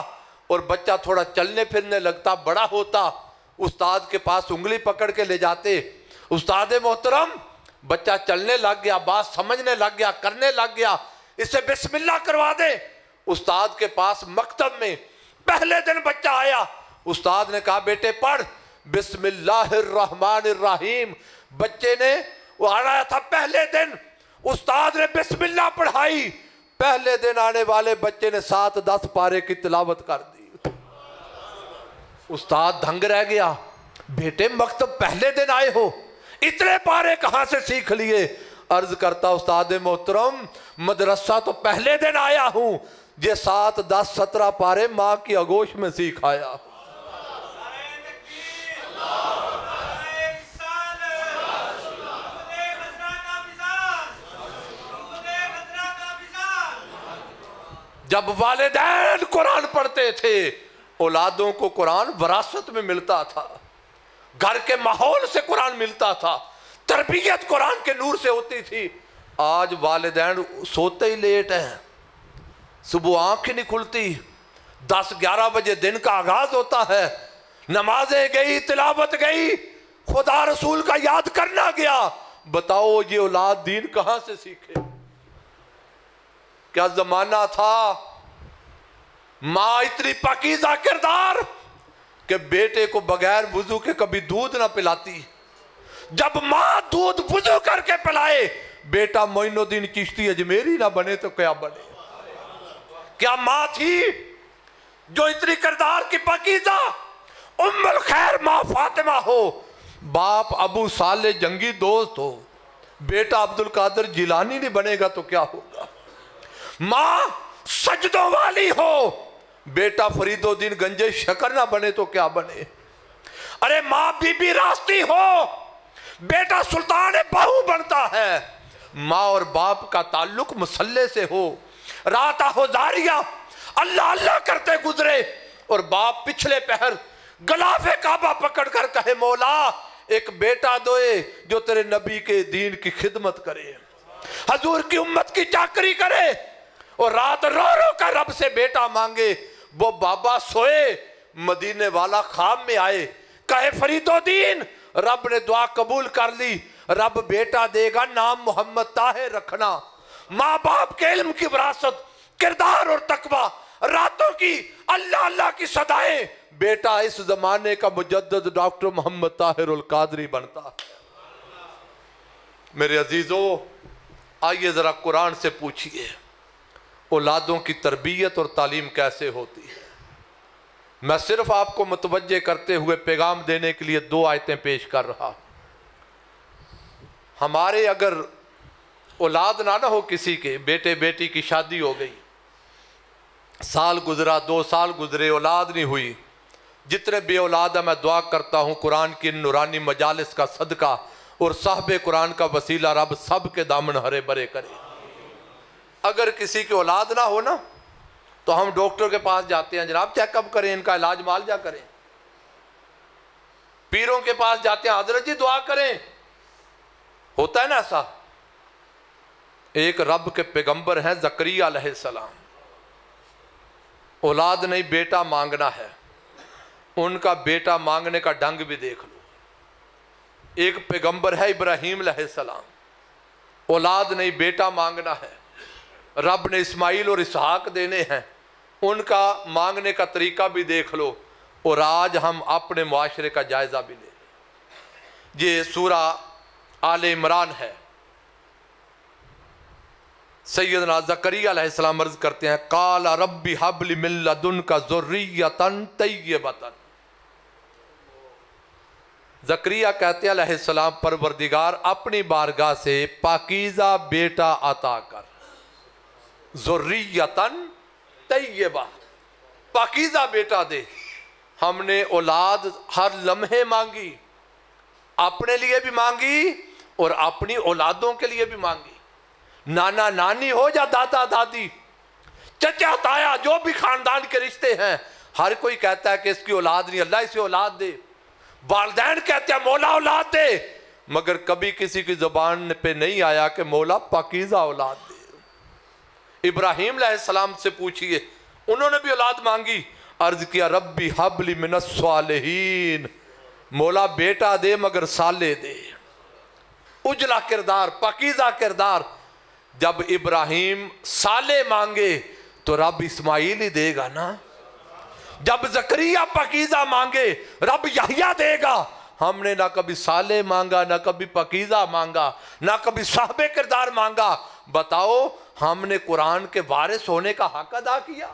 اور بچہ تھوڑا چلنے پھرنے لگتا، بڑا ہوتا، استاد کے پاس انگلی پکڑ کے لے جاتے، استاد محترم بچہ چلنے لگ گیا، بات سمجھنے لگ گیا، کرنے لگ گیا، اسے بسم اللہ کروا دے۔ استاد کے پاس مکتب میں پہلے دن بچہ آیا، استاد نے کہا بیٹے پڑھ بسم اللہ الرحمن الرحیم۔ بچے نے، وہ آیا تھا پہلے دن، استاد نے بسم اللہ پڑھائی، پہلے دن آنے والے بچے نے 7-10 پارے کی تلاوت کر دی۔ استاد دھنگ رہ گیا، بیٹے مکتب پہلے دن آئے ہو، اتنے پارے کہاں سے سیکھ لیے؟ عرض کرتا استاد محترم مدرسہ تو پہلے دن آیا ہوں، یہ 7-10-17 پارے ماں کی آگوش میں سیکھ آیا۔ جب والدین قرآن پڑھتے تھے اولادوں کو قرآن وراثت میں ملتا تھا، گھر کے ماحول سے قرآن ملتا تھا، تربیت قرآن کے نور سے ہوتی تھی۔ آج والدین سوتے ہی لیٹ ہیں، صبح آنکھ نہیں کھلتی، 10-11 بجے دن کا آغاز ہوتا ہے، نمازیں گئی، تلاوت گئی، خدا رسول کا یاد کرنا گیا، بتاؤ یہ اولاد دین کہاں سے سیکھے؟ کیا زمانہ تھا ماں اتنی پاکیزہ کردار کہ بیٹے کو بغیر وضو کے کبھی دودھ نہ پلاتی، جب ماں دودھ وضو کر کے پلائے بیٹا معین الدین چشتی اجمیری نہ بنے تو کیا بنے؟ کیا ماں تھی جو اتنی کردار کی پاکیزہ ام الخیر ماں فاطمہ ہو، باپ ابو صالح جنگی دوست ہو، بیٹا عبد القادر جیلانی نہیں بنے گا تو کیا ہوگا؟ ماں سجدوں والی ہو، بیٹا فرید الدین گنجے شکر نہ بنے تو کیا بنے؟ ارے ماں بی بی راستی ہو، بیٹا سلطان بہو بنتا ہے۔ ماں اور باپ کا تعلق مسلح سے ہو، رات ہزاریہ اللہ اللہ کرتے گزرے اور باپ پچھلے پہر غلاف کعبہ پکڑ کر کہے مولا ایک بیٹا دوئے جو تیرے نبی کے دین کی خدمت کرے، حضور کی امت کی چاکری کرے، اور رات رو رو کر رب سے بیٹا مانگے۔ وہ بابا سوئے، مدینے والا خواب میں آئے، کہے فرید الدین رب نے دعا قبول کر لی، رب بیٹا دے گا، نام محمد طاہر رکھنا۔ ماں باپ کے علم کی وراثت، کردار اور تقوی، راتوں کی اللہ اللہ کی صدائیں، بیٹا اس زمانے کا مجدد ڈاکٹر محمد طاہر القادری بنتا۔ میرے عزیزو، آئیے ذرا قرآن سے پوچھئے اولادوں کی تربیت اور تعلیم کیسے ہوتی ہے۔ میں صرف آپ کو متوجہ کرتے ہوئے پیغام دینے کے لیے 2 آیتیں پیش کر رہا۔ ہمارے اگر اولاد نہ ہو کسی کے، بیٹے بیٹی کی شادی ہو گئی، سال گزرا، 2 سال گزرے، اولاد نہیں ہوئی، جتنے بھی اولاد ہیں میں دعا کرتا ہوں قرآن کی نورانی مجالس کا صدقہ اور صاحب قرآن کا وسیلہ رب سب کے دامن ہرے برے کرے۔ اگر کسی کی اولاد نہ ہو نا تو ہم ڈاکٹر کے پاس جاتے ہیں، جناب چیک اپ کریں، ان کا علاج معالجہ کریں، پیروں کے پاس جاتے ہیں، حضرت جی دعا کریں، ہوتا ہے نا ایسا۔ ایک رب کے پیغمبر ہیں زکریا علیہ السلام، اولاد نہیں بیٹا مانگنا ہے، ان کا بیٹا مانگنے کا ڈنگ بھی دیکھ لو۔ ایک پیغمبر ہے ابراہیم علیہ السلام، اولاد نہیں بیٹا مانگنا ہے، رب نے اسماعیل اور اسحاق دینے ہیں، ان کا مانگنے کا طریقہ بھی دیکھ لو۔ اور آج ہم اپنے معاشرے کا جائزہ بھی لیں۔ یہ سورہ آل عمران ہے۔ سیدنا زکریا علیہ السلام عرض کرتے ہیں قال رب ہب لی من لدنک ذریۃ طیبۃ۔ زکریا کہتے ہیں علیہ السلام پروردگار اپنی بارگاہ سے پاکیزہ بیٹا عطا کر، ذریۃ طیبہ، پاکیزہ بیٹا دے۔ ہم نے اولاد ہر لمحے مانگی، اپنے لیے بھی مانگی اور اپنی اولادوں کے لیے بھی مانگی، نانا نانی ہو یا دادا دادی، چچا تایا، جو بھی خاندان کے رشتے ہیں، ہر کوئی کہتا ہے کہ اس کی اولاد نہیں، اللہ اسے اولاد دے۔ والدین کہتے ہیں مولا اولاد دے، مگر کبھی کسی کی زبان پہ نہیں آیا کہ مولا پاکیزہ اولاد دے۔ ابراہیم علیہ السلام سے پوچھئے، انہوں نے بھی اولاد مانگی، عرض کیا ربی حب لی من الصالحین، مولا بیٹا دے مگر صالح دے، اجلا کردار، پاکیزہ کردار۔ جب ابراہیم صالح مانگے تو رب اسماعیل ہی دے گا نا، جب زکریا پاکیزہ مانگے رب یحییٰ دے گا۔ ہم نے نہ کبھی صالح مانگا، نہ کبھی پاکیزہ مانگا، نہ کبھی صاحب کردار مانگا۔ بتاؤ ہم نے قرآن کے وارث ہونے کا حق ادا کیا؟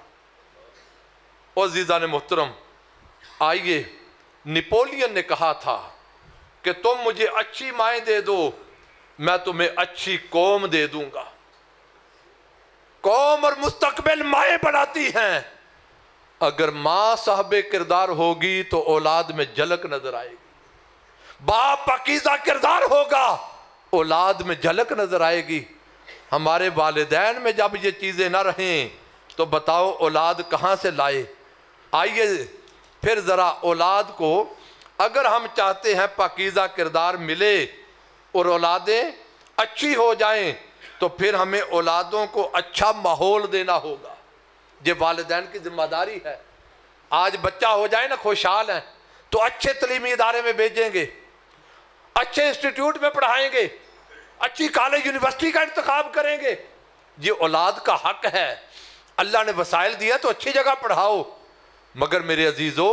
اور عزیزان محترم، آئیے، نپولین نے کہا تھا کہ تم مجھے اچھی مائیں دے دو، میں تمہیں اچھی قوم دے دوں گا۔ قوم اور مستقبل مائیں بناتی ہیں۔ اگر ماں صاحب کردار ہوگی تو اولاد میں جھلک نظر آئے گی، باپ پاکیزہ کردار ہوگا اولاد میں جھلک نظر آئے گی۔ ہمارے والدین میں جب یہ چیزیں نہ رہیں تو بتاؤ اولاد کہاں سے لائے؟ آئیے پھر ذرا اولاد کو اگر ہم چاہتے ہیں پاکیزہ کردار ملے اور اولادیں اچھی ہو جائیں تو پھر ہمیں اولادوں کو اچھا ماحول دینا ہوگا۔ یہ والدین کی ذمہ داری ہے۔ آج بچہ ہو جائے نا خوشحال ہیں تو اچھے تعلیمی ادارے میں بھیجیں گے، اچھے انسٹیٹیوٹ میں پڑھائیں گے، اچھی کالج یونیورسٹی کا انتخاب کریں گے۔ یہ اولاد کا حق ہے۔ اللہ نے وسائل دیا تو اچھی جگہ پڑھاؤ، مگر میرے عزیزو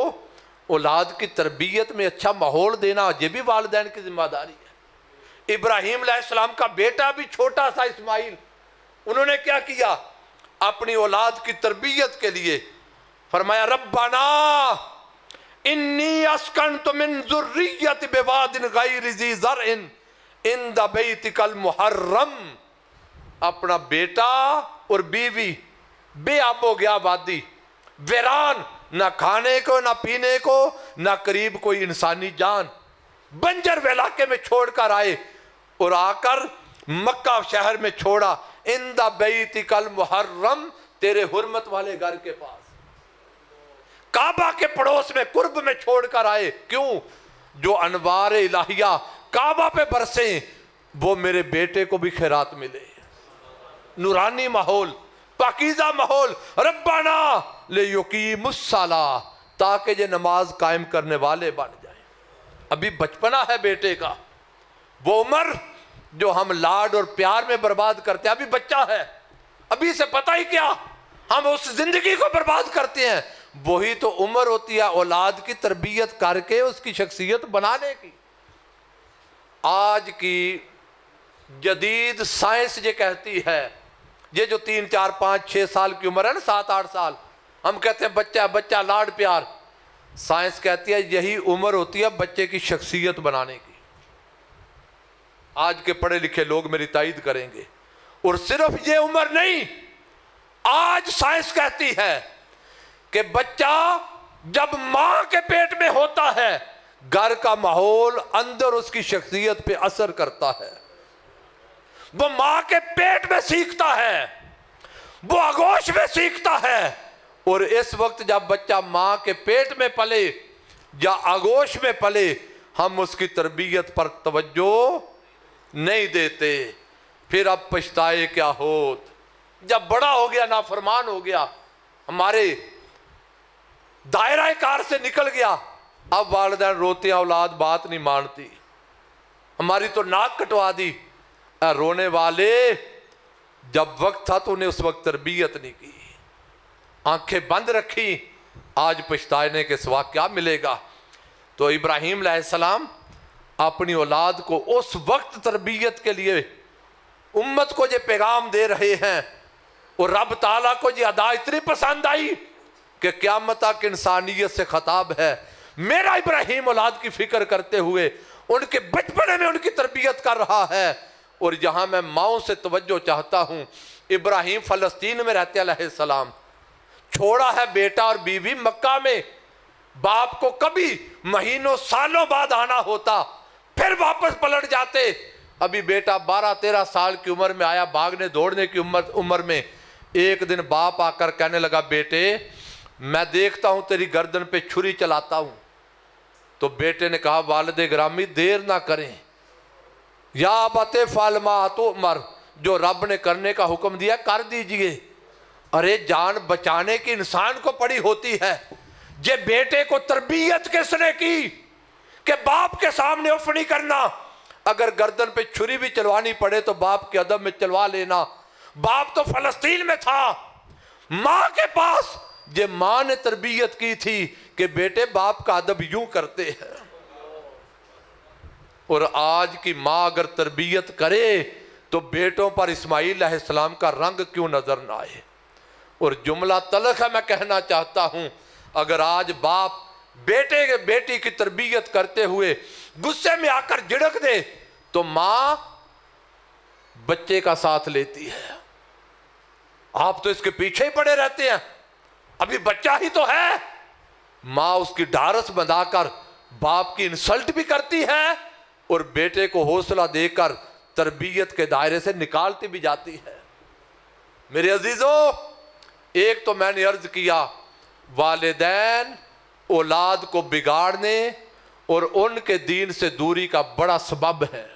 اولاد کی تربیت میں اچھا ماحول دینا یہ بھی والدین کی ذمہ داری ہے۔ ابراہیم علیہ السلام کا بیٹا بھی چھوٹا سا اسماعیل، انہوں نے کیا کیا؟ اپنی اولاد کی تربیت کے لیے فرمایا ربنا انی اسکنت من ذریت بواد غیر ذی زرع عند بیتک المحرم۔ اپنا بیٹا اور بیوی بے آب ہو گیا وادی، ویران، نہ کھانے کو نہ پینے کو نہ قریب کوئی انسانی جان، بنجر علاقے میں چھوڑ کر آئے اور آ کر مکہ شہر میں چھوڑا، عند بیتک المحرم، تیرے حرمت والے گھر کے پاس، کعبہ کے پڑوس میں قرب میں چھوڑ کر آئے۔ کیوں؟ جو انوار الہیہ کعبہ پہ برسیں وہ میرے بیٹے کو بھی خیرات ملے۔ نورانی ماحول، پاکیزہ ماحول، ربنا لیقیم الصلاۃ، تاکہ یہ نماز قائم کرنے والے بن جائیں۔ ابھی بچپنا ہے بیٹے کا، وہ عمر جو ہم لاڈ اور پیار میں برباد کرتے ہیں، ابھی بچہ ہے، ابھی سے پتہ ہی کیا ہم اس زندگی کو برباد کرتے ہیں۔ وہی تو عمر ہوتی ہے اولاد کی تربیت کر کے اس کی شخصیت بنانے کی۔ آج کی جدید سائنس یہ کہتی ہے، یہ جو 3 4 5 6 سال کی عمر ہے نا، 7 8 سال، ہم کہتے ہیں بچہ بچہ لاڈ پیار، سائنس کہتی ہے یہی عمر ہوتی ہے بچے کی شخصیت بنانے کی۔ آج کے پڑھے لکھے لوگ میری تائید کریں گے۔ اور صرف یہ عمر نہیں، آج سائنس کہتی ہے کہ بچہ جب ماں کے پیٹ میں ہوتا ہے گھر کا ماحول اندر اس کی شخصیت پہ اثر کرتا ہے۔ وہ ماں کے پیٹ میں سیکھتا ہے، وہ آغوش میں سیکھتا ہے، اور اس وقت جب بچہ ماں کے پیٹ میں پلے یا آغوش میں پلے ہم اس کی تربیت پر توجہ نہیں دیتے، پھر اب پچھتائے کیا ہوت۔ جب بڑا ہو گیا، نافرمان ہو گیا، ہمارے دائرہ کار سے نکل گیا، اب والدین روتے ہیں اولاد بات نہیں مانتی، ہماری تو ناک کٹوا دی۔ رونے والے، جب وقت تھا تو انہیں اس وقت تربیت نہیں کی، آنکھیں بند رکھی، آج پچھتانے کے سوا کیا ملے گا؟ تو ابراہیم علیہ السلام اپنی اولاد کو اس وقت تربیت کے لیے امت کو یہ پیغام دے رہے ہیں، اور رب تعالیٰ کو یہ ادا اتنی پسند آئی کہ قیامت تک انسانیت سے خطاب ہے، میرا ابراہیم اولاد کی فکر کرتے ہوئے ان کے بچپنے میں ان کی تربیت کر رہا ہے۔ اور یہاں میں ماؤں سے توجہ چاہتا ہوں، ابراہیم فلسطین میں رہتے علیہ السلام، چھوڑا ہے بیٹا اور بیوی مکہ میں، باپ کو کبھی مہینوں سالوں بعد آنا ہوتا، پھر واپس پلٹ جاتے۔ ابھی بیٹا 12 13 سال کی عمر میں آیا، بھاگنے دوڑنے کی عمر میں، ایک دن باپ آ کر کہنے لگا بیٹے میں دیکھتا ہوں تیری گردن پہ چھری چلاتا ہوں۔ تو بیٹے نے کہا والد گرامی دیر نہ کریں، یا ابت افعل ما تؤمر، جو رب نے کرنے کا حکم دیا کر دیجئے۔ ارے جان بچانے کی انسان کو پڑی ہوتی ہے، یہ بیٹے کو تربیت کس نے کی کہ باپ کے سامنے اف نہیں کرنا، اگر گردن پہ چھری بھی چلوانی پڑے تو باپ کے ادب میں چلوا لینا۔ باپ تو فلسطین میں تھا، ماں کے پاس، یہ ماں نے تربیت کی تھی کہ بیٹے باپ کا ادب یوں کرتے ہیں۔ اور آج کی ماں اگر تربیت کرے تو بیٹوں پر اسماعیل علیہ السلام کا رنگ کیوں نظر نہ آئے۔ اور جملہ تلخ ہے، میں کہنا چاہتا ہوں، اگر آج باپ بیٹی کی تربیت کرتے ہوئے غصے میں آ کر جھڑک دے تو ماں بچے کا ساتھ لیتی ہے۔ آپ تو اس کے پیچھے ہی پڑے رہتے ہیں، ابھی بچہ ہی تو ہے۔ ماں اس کی ڈھارس بندھا کر باپ کی انسلٹ بھی کرتی ہے اور بیٹے کو حوصلہ دے کر تربیت کے دائرے سے نکالتی بھی جاتی ہے۔ میرے عزیزو، ایک تو میں نے عرض کیا والدین اولاد کو بگاڑنے اور ان کے دین سے دوری کا بڑا سبب ہے۔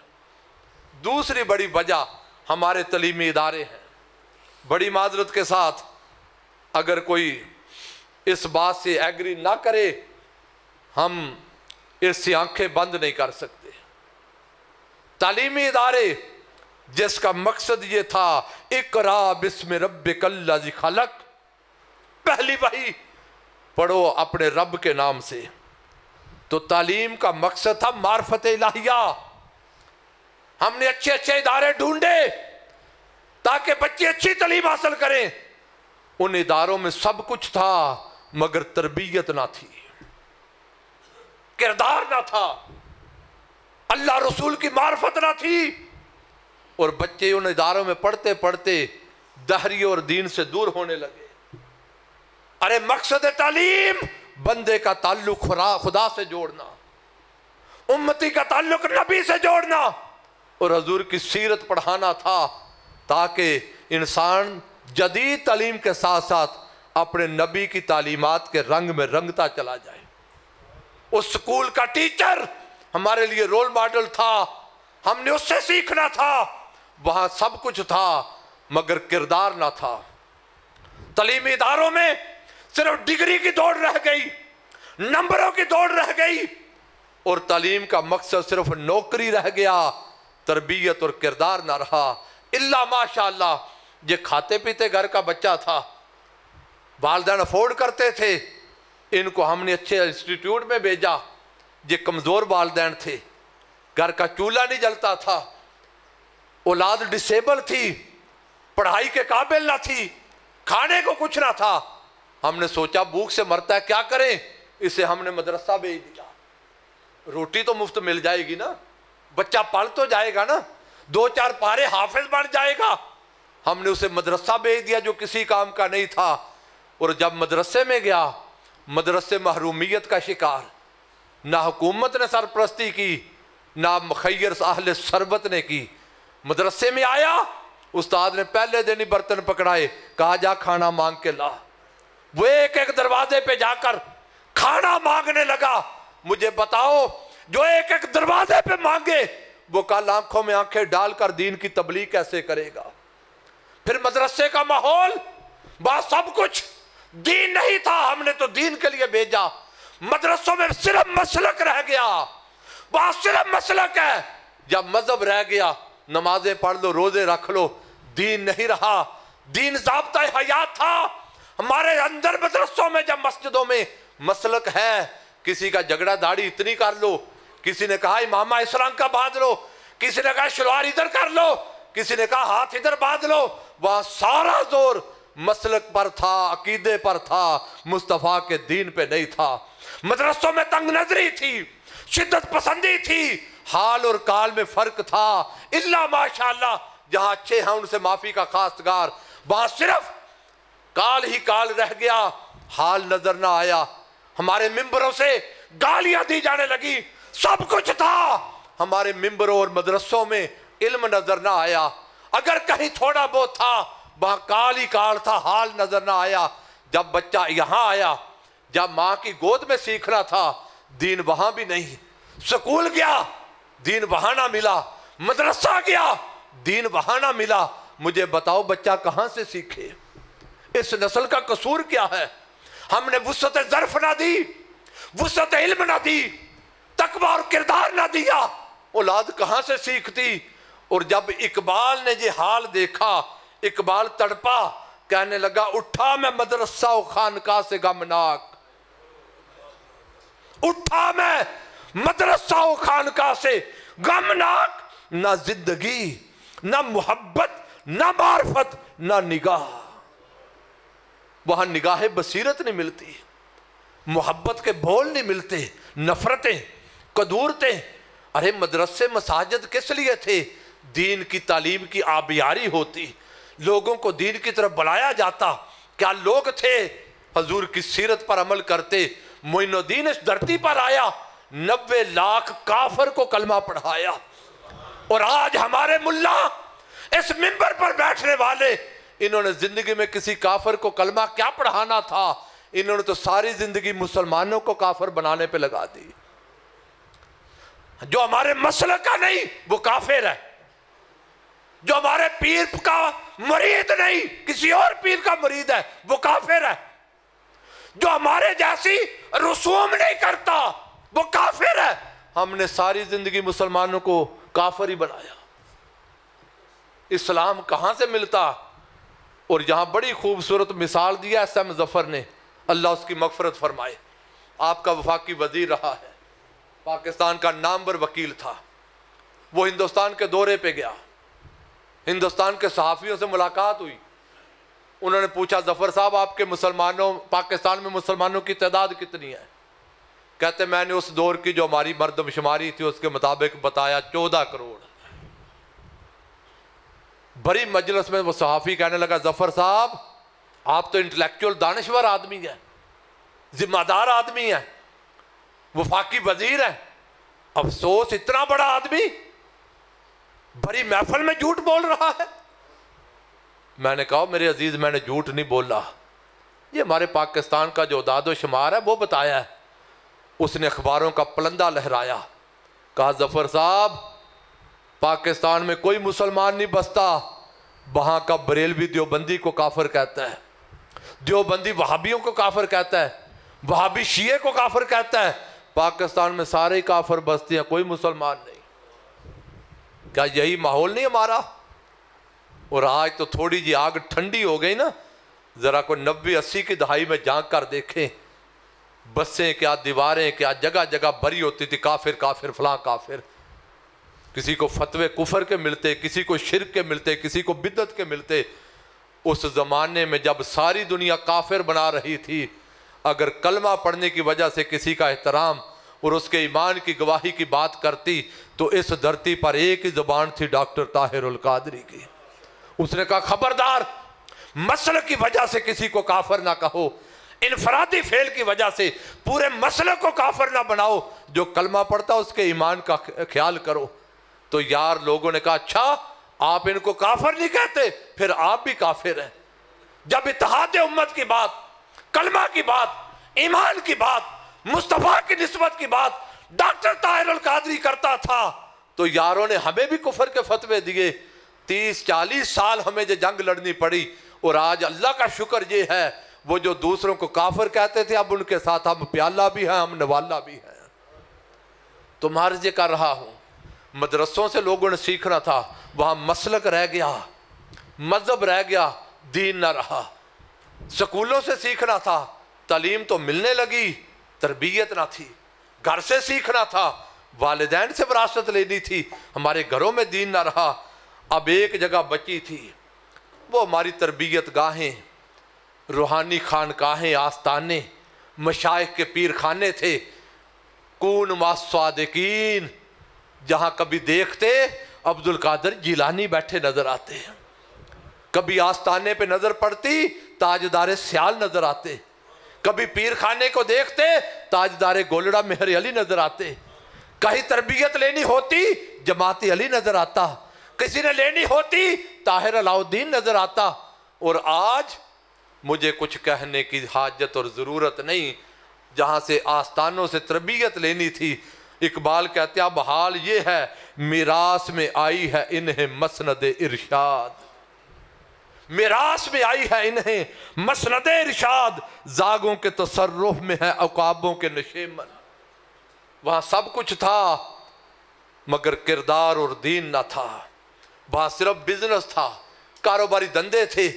دوسری بڑی وجہ ہمارے تعلیمی ادارے ہیں۔ بڑی معذرت کے ساتھ اگر کوئی اس بات سے ایگری نہ کرے، ہم اس سے آنکھیں بند نہیں کر سکتے۔ تعلیمی ادارے جس کا مقصد یہ تھا اقرا بسم ربک الذی خلق، پہلی وحی پڑھو اپنے رب کے نام سے، تو تعلیم کا مقصد تھا معرفت الہیہ۔ ہم نے اچھے اچھے ادارے ڈھونڈے تاکہ بچے اچھی تعلیم حاصل کریں۔ ان اداروں میں سب کچھ تھا مگر تربیت نہ تھی، کردار نہ تھا، اللہ رسول کی معرفت نہ تھی، اور بچے ان اداروں میں پڑھتے پڑھتے دہری اور دین سے دور ہونے لگے۔ ارے مقصد تعلیم بندے کا تعلق خدا سے جوڑنا، امتی کا تعلق نبی سے جوڑنا اور حضور کی سیرت پڑھانا تھا، تاکہ انسان جدید تعلیم کے ساتھ ساتھ اپنے نبی کی تعلیمات کے رنگ میں رنگتا چلا جائے۔ اس سکول کا ٹیچر ہمارے لیے رول ماڈل تھا، ہم نے اس سے سیکھنا تھا۔ وہاں سب کچھ تھا مگر کردار نہ تھا۔ تعلیمی اداروں میں صرف ڈگری کی دوڑ رہ گئی، نمبروں کی دوڑ رہ گئی، اور تعلیم کا مقصد صرف نوکری رہ گیا، تربیت اور کردار نہ رہا۔ الا ماشاءاللہ یہ کھاتے پیتے گھر کا بچہ تھا، والدین افورڈ کرتے تھے، ان کو ہم نے اچھے انسٹیٹیوٹ میں بھیجا۔ یہ کمزور والدین تھے، گھر کا چولہا نہیں جلتا تھا، اولاد ڈسیبل تھی، پڑھائی کے قابل نہ تھی، کھانے کو کچھ نہ تھا۔ ہم نے سوچا بھوک سے مرتا ہے، کیا کریں؟ اسے ہم نے مدرسہ بھیج دیا، روٹی تو مفت مل جائے گی نا، بچہ پڑھ تو جائے گا نا، 2-4 پارے حافظ بن جائے گا۔ ہم نے اسے مدرسہ بھیج دیا جو کسی کام کا نہیں تھا، اور جب مدرسے میں گیا مدرسے محرومیت کا شکار، نہ حکومت نے سرپرستی کی نہ مخیر اہل ثروت نے کی۔ مدرسے میں آیا، استاد نے پہلے دن ہی برتن پکڑائے، کہا جا کھانا مانگ کے لا۔ وہ ایک ایک دروازے پہ جا کر کھانا مانگنے لگا۔ مجھے بتاؤ جو ایک ایک دروازے پہ مانگے وہ کل آنکھوں میں آنکھیں ڈال کر دین کی تبلیغ کیسے کرے گا؟ پھر مدرسے کا ماحول بات سب کچھ دین نہیں تھا، ہم نے تو دین کے لیے بھیجا۔ مدرسوں میں صرف مسلک رہ گیا، بات صرف مسلک ہے۔ جب مذہب رہ گیا، نمازیں پڑھ لو، روزے رکھ لو، دین نہیں رہا۔ دین ضابطہ حیات تھا ہمارے اندر۔ مدرسوں میں جب مسجدوں میں مسلک ہے، کسی کا جھگڑا داڑھی اتنی کر لو، کسی نے کہا امامہ اس رنگ کا باندھ لو، کسی نے کہا شلوار ادھر کر لو، کسی نے کہا ہاتھ ادھر باندھ لو، وہاں سارا زور مسلک پر تھا، عقیدے پر تھا، مصطفیٰ کے دین پہ نہیں تھا۔ مدرسوں میں تنگ نظری تھی، شدت پسندی تھی، حال اور کال میں فرق تھا۔ الا ماشاءاللہ جہاں اچھے ہیں ان سے معافی کا خواستگار، وہاں صرف کال ہی کال رہ گیا، حال نظر نہ آیا۔ ہمارے ممبروں سے گالیاں دی جانے لگی، سب کچھ تھا، ہمارے ممبروں اور مدرسوں میں علم نظر نہ آیا۔ اگر کہیں تھوڑا بہت تھا وہاں کال ہی کال تھا، حال نظر نہ آیا۔ جب بچہ یہاں آیا، جب ماں کی گود میں سیکھنا تھا، دین وہاں بھی نہیں۔ سکول گیا، دین وہاں نہ ملا، مدرسہ گیا، دین وہاں نہ ملا۔ مجھے بتاؤ بچہ کہاں سے سیکھے؟ اس نسل کا قصور کیا ہے؟ ہم نے وسعت ظرف نہ دی، وسعت علم نہ دی، تقویٰ اور کردار نہ دیا، اولاد کہاں سے سیکھتی؟ اور جب اقبال نے یہ حال دیکھا، اقبال تڑپا، کہنے لگا اٹھا میں مدرسہ و خانقاہ سے غمناک، اٹھا میں مدرسہ و خانقاہ سے غمناک، نہ زندگی، نہ محبت، نہ معرفت، نہ نگاہ۔ وہاں نگاہ بصیرت نہیں ملتی، محبت کے بول نہیں ملتے، نفرتیں، قدورتیں۔ ارے مدرسے مساجد کس لیے تھے؟ دین کی تعلیم کی آبیاری ہوتی، لوگوں کو دین کی طرف بلایا جاتا۔ کیا لوگ تھے حضور کی سیرت پر عمل کرتے؟ معین الدین اس دھرتی پر آیا، 90 لاکھ کافر کو کلمہ پڑھایا، اور آج ہمارے ملا اس منبر پر بیٹھنے والے انہوں نے زندگی میں کسی کافر کو کلمہ کیا پڑھانا تھا، انہوں نے تو ساری زندگی مسلمانوں کو کافر بنانے پہ لگا دی۔ جو ہمارے مسلک کا نہیں وہ کافر ہے، جو ہمارے پیر کا مرید نہیں کسی اور پیر کا مرید ہے وہ کافر ہے، جو ہمارے جیسی رسوم نہیں کرتا وہ کافر ہے۔ ہم نے ساری زندگی مسلمانوں کو کافر ہی بنایا۔ اسلام کہاں سے ملتا؟ اور یہاں بڑی خوبصورت مثال دیا ایس ایم ظفر نے، اللہ اس کی مغفرت فرمائے۔ آپ کا وفاقی وزیر رہا ہے، پاکستان کا نامور وکیل تھا۔ وہ ہندوستان کے دورے پہ گیا، ہندوستان کے صحافیوں سے ملاقات ہوئی، انہوں نے پوچھا ظفر صاحب آپ کے پاکستان میں مسلمانوں کی تعداد کتنی ہے؟ کہتے میں نے اس دور کی جو ہماری مردم شماری تھی اس کے مطابق بتایا 14 کروڑ۔ بڑی مجلس میں وہ صحافی کہنے لگا ظفر صاحب آپ تو انٹلیکچوئل دانشور آدمی ہیں، ذمہ دار آدمی ہیں، وفاقی وزیر ہیں، افسوس اتنا بڑا آدمی بڑی محفل میں جھوٹ بول رہا ہے۔ میں نے کہا میرے عزیز میں نے جھوٹ نہیں بولا، یہ ہمارے پاکستان کا جو اعداد و شمار ہے وہ بتایا ہے۔ اس نے اخباروں کا پلندہ لہرایا، کہا ظفر صاحب پاکستان میں کوئی مسلمان نہیں بستا، وہاں کا بریلوی دیوبندی کو کافر کہتا ہے، دیوبندی وہابیوں کو کافر کہتا ہے، وہابی شیعہ کو کافر کہتا ہے، پاکستان میں سارے کافر بستے ہیں، کوئی مسلمان نہیں۔ کیا یہی ماحول نہیں ہمارا؟ اور آج تو تھوڑی جی آگ ٹھنڈی ہو گئی نا، ذرا کوئی 90-80 کی دہائی میں جھانک کر دیکھیں، بسیں کیا دیواریں کیا جگہ جگہ بھری ہوتی تھی کافر کافر فلاں کافر، کسی کو فتوے کفر کے ملتے، کسی کو شرک کے ملتے، کسی کو بدعت کے ملتے۔ اس زمانے میں جب ساری دنیا کافر بنا رہی تھی، اگر کلمہ پڑھنے کی وجہ سے کسی کا احترام اور اس کے ایمان کی گواہی کی بات کرتی تو اس دھرتی پر ایک ہی زبان تھی ڈاکٹر طاہر القادری کی۔ اس نے کہا خبردار مسلک کی وجہ سے کسی کو کافر نہ کہو، انفرادی فعل کی وجہ سے پورے مسلک کو کافر نہ بناؤ، جو کلمہ پڑھتا اس کے ایمان کا خیال کرو۔ تو یار لوگوں نے کہا اچھا آپ ان کو کافر نہیں کہتے، پھر آپ بھی کافر ہیں۔ جب اتحاد امت کی بات، کلمہ کی بات، ایمان کی بات، مصطفیٰ کی نسبت کی بات ڈاکٹر طاہر القادری کرتا تھا تو یاروں نے ہمیں بھی کفر کے فتوے دیے۔ 30-40 سال ہمیں جو جنگ لڑنی پڑی، اور آج اللہ کا شکر یہ ہے وہ جو دوسروں کو کافر کہتے تھے اب ان کے ساتھ ہم پیالہ بھی ہیں، ہم نوالہ بھی ہیں۔ تو میں عرض یہ کر رہا ہوں مدرسوں سے لوگوں نے سیکھنا تھا، وہاں مسلک رہ گیا، مذہب رہ گیا، دین نہ رہا۔ سکولوں سے سیکھنا تھا، تعلیم تو ملنے لگی، تربیت نہ تھی۔ گھر سے سیکھنا تھا، والدین سے وراثت لینی تھی، ہمارے گھروں میں دین نہ رہا۔ اب ایک جگہ بچی تھی، وہ ہماری تربیت گاہیں، روحانی خانقاہیں، آستانے، مشائخ کے پیر خانے تھے۔ کون مع الصادقین، جہاں کبھی دیکھتے عبد القادر جیلانی بیٹھے نظر آتے، کبھی آستانے پہ نظر پڑتی تاجدار سیال نظر آتے، کبھی پیر خانے کو دیکھتے تاجدار گولڑا مہر علی نظر آتے، کہیں تربیت لینی ہوتی جماعت علی نظر آتا، کسی نے لینی ہوتی طاہر علاؤ الدین نظر آتا۔ اور آج مجھے کچھ کہنے کی حاجت اور ضرورت نہیں، جہاں سے آستانوں سے تربیت لینی تھی، اقبال کہتے ہیں اب حال یہ ہے میراث میں آئی ہے انہیں مسند ارشاد، میراث میں آئی ہے انہیں مسند ارشاد، زاغوں کے تصرف میں ہے عقابوں کے نشیمن۔ وہاں سب کچھ تھا مگر کردار اور دین نہ تھا، وہاں صرف بزنس تھا، کاروباری دندے تھے،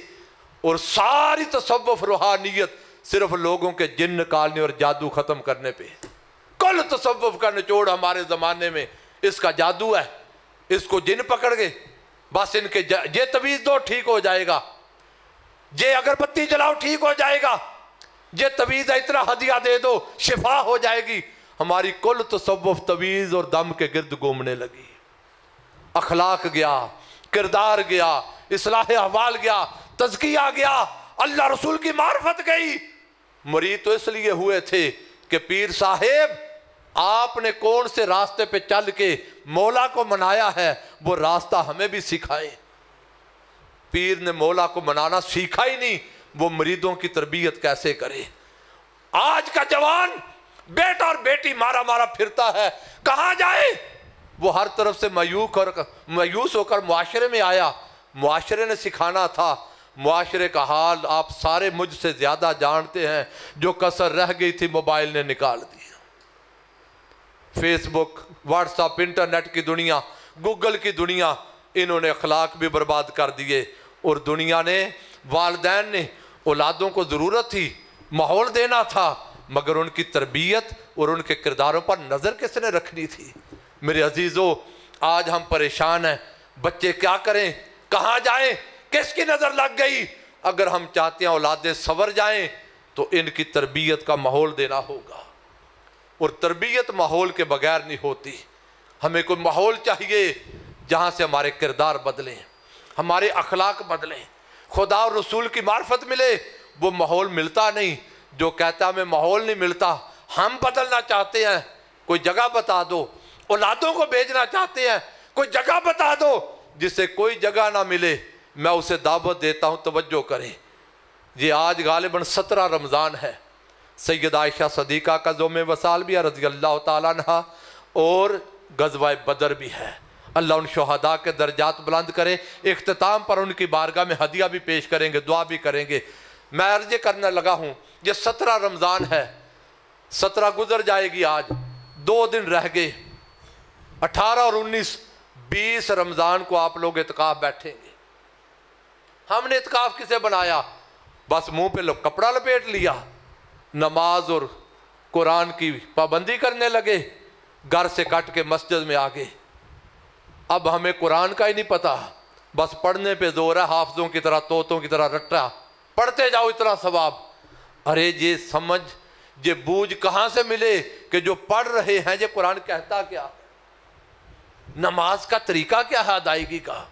اور ساری تصوف روحانیت صرف لوگوں کے جن نکالنے اور جادو ختم کرنے پہ۔ کل تصوف کا نچوڑ ہمارے زمانے میں اس کا جادو ہے، اس کو جن پکڑ گئے، بس ان کے یہ تویز دو ٹھیک ہو جائے گا، یہ اگربتی جلاؤ ٹھیک ہو جائے گا، یہ تویز اتنا ہدیہ دے دو شفا ہو جائے گی۔ ہماری کل تصوف تویز اور دم کے گرد گھومنے لگی، اخلاق گیا، کردار گیا، اصلاح احوال گیا، تزکیہ گیا، اللہ رسول کی معرفت گئی۔ مرید تو اس لیے ہوئے تھے کہ پیر صاحب آپ نے کون سے راستے پہ چل کے مولا کو منایا ہے وہ راستہ ہمیں بھی سکھائیں۔ پیر نے مولا کو منانا سیکھا ہی نہیں، وہ مریدوں کی تربیت کیسے کرے؟ آج کا جوان بیٹا اور بیٹی مارا مارا پھرتا ہے، کہاں جائے؟ وہ ہر طرف سے مایوس ہو کر معاشرے میں آیا، معاشرے نے سکھانا تھا۔ معاشرے کا حال آپ سارے مجھ سے زیادہ جانتے ہیں، جو کسر رہ گئی تھی موبائل نے نکال دیا۔ فیس بک، واٹس ایپ، انٹرنیٹ کی دنیا، گوگل کی دنیا، انہوں نے اخلاق بھی برباد کر دیے۔ اور دنیا نے، والدین نے، اولادوں کو ضرورت تھی، ماحول دینا تھا، مگر ان کی تربیت اور ان کے کرداروں پر نظر کس نے رکھنی تھی؟ میرے عزیزو، آج ہم پریشان ہیں، بچے کیا کریں، کہاں جائیں، کس کی نظر لگ گئی؟ اگر ہم چاہتے ہیں اولادیں سنور جائیں تو ان کی تربیت کا ماحول دینا ہوگا، اور تربیت ماحول کے بغیر نہیں ہوتی۔ ہمیں کوئی ماحول چاہیے جہاں سے ہمارے کردار بدلیں، ہمارے اخلاق بدلیں، خدا اور رسول کی معرفت ملے۔ وہ ماحول ملتا نہیں، جو کہتا ہے ہمیں ماحول نہیں ملتا، ہم بدلنا چاہتے ہیں، کوئی جگہ بتا دو۔ اولادوں کو بھیجنا چاہتے ہیں، کوئی جگہ بتا دو۔ جسے کوئی جگہ نہ ملے میں اسے دعوت دیتا ہوں، توجہ کریں۔ یہ آج غالباً 17 رمضان ہے، سیدہ عائشہ صدیقہ کا یوم وصال بھی ہے رضی اللہ تعالیٰ عنہ، اور غزوہ بدر بھی ہے۔ اللہ ان شہداء کے درجات بلند کرے۔ اختتام پر ان کی بارگاہ میں ہدیہ بھی پیش کریں گے، دعا بھی کریں گے۔ میں عرض کرنے لگا ہوں، یہ 17 رمضان ہے، 17 گزر جائے گی، آج 2 دن رہ گئے، 18 اور 19، 20 رمضان کو آپ لوگ اعتکاف بیٹھیں گے۔ ہم نے اعتکاف کسے بنایا؟ بس منہ پہ کپڑا لپیٹ لیا، نماز اور قرآن کی پابندی کرنے لگے، گھر سے کٹ کے مسجد میں آگے۔ اب ہمیں قرآن کا ہی نہیں پتا، بس پڑھنے پہ زور ہے، حافظوں کی طرح، طوطوں کی طرح رٹا، پڑھتے جاؤ اتنا ثواب۔ ارے یہ سمجھ، یہ بوجھ کہاں سے ملے کہ جو پڑھ رہے ہیں یہ قرآن کہتا کیا ہے؟ نماز کا طریقہ کیا ہے ادائیگی کا؟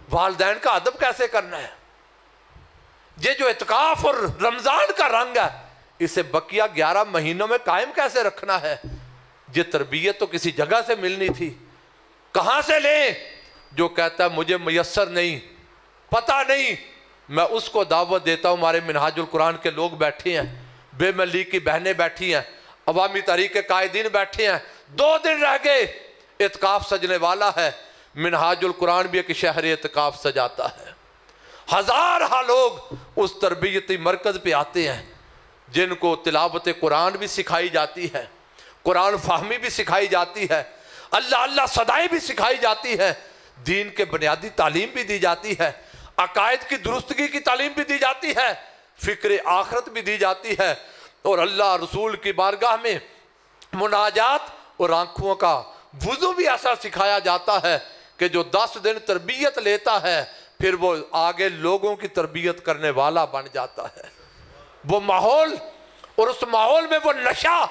والدین کا ادب کیسے کرنا ہے؟ یہ جو اعتکاف اور رمضان کا رنگ ہے، اسے بقیہ 11 مہینوں میں قائم کیسے رکھنا ہے؟ یہ تربیت تو کسی جگہ سے ملنی تھی، کہاں سے لیں؟ جو کہتا ہے مجھے میسر نہیں، پتہ نہیں، میں اس کو دعوت دیتا ہوں۔ ہمارے منہاج القرآن کے لوگ بیٹھے ہیں، بے ملی کی بہنیں بیٹھی ہیں، عوامی تحریک کے قائدین بیٹھے ہیں، 2 دن رہ گئے، اعتکاف سجنے والا ہے۔ منہاج القرآن بھی ایک شہر اعتکاف سجاتا ہے، ہزارہ لوگ اس تربیتی مرکز پہ آتے ہیں، جن کو تلاوت قرآن بھی سکھائی جاتی ہے، قرآن فہمی بھی سکھائی جاتی ہے، اللہ اللہ صدائیں بھی سکھائی جاتی ہے، دین کے بنیادی تعلیم بھی دی جاتی ہے، عقائد کی درستگی کی تعلیم بھی دی جاتی ہے، فکر آخرت بھی دی جاتی ہے، اور اللہ رسول کی بارگاہ میں مناجات اور آنکھوں کا وضو بھی ایسا سکھایا جاتا ہے کہ جو 10 دن تربیت لیتا ہے پھر وہ آگے لوگوں کی تربیت کرنے والا بن جاتا ہے۔ وہ ماحول، اور اس ماحول میں وہ نشہ،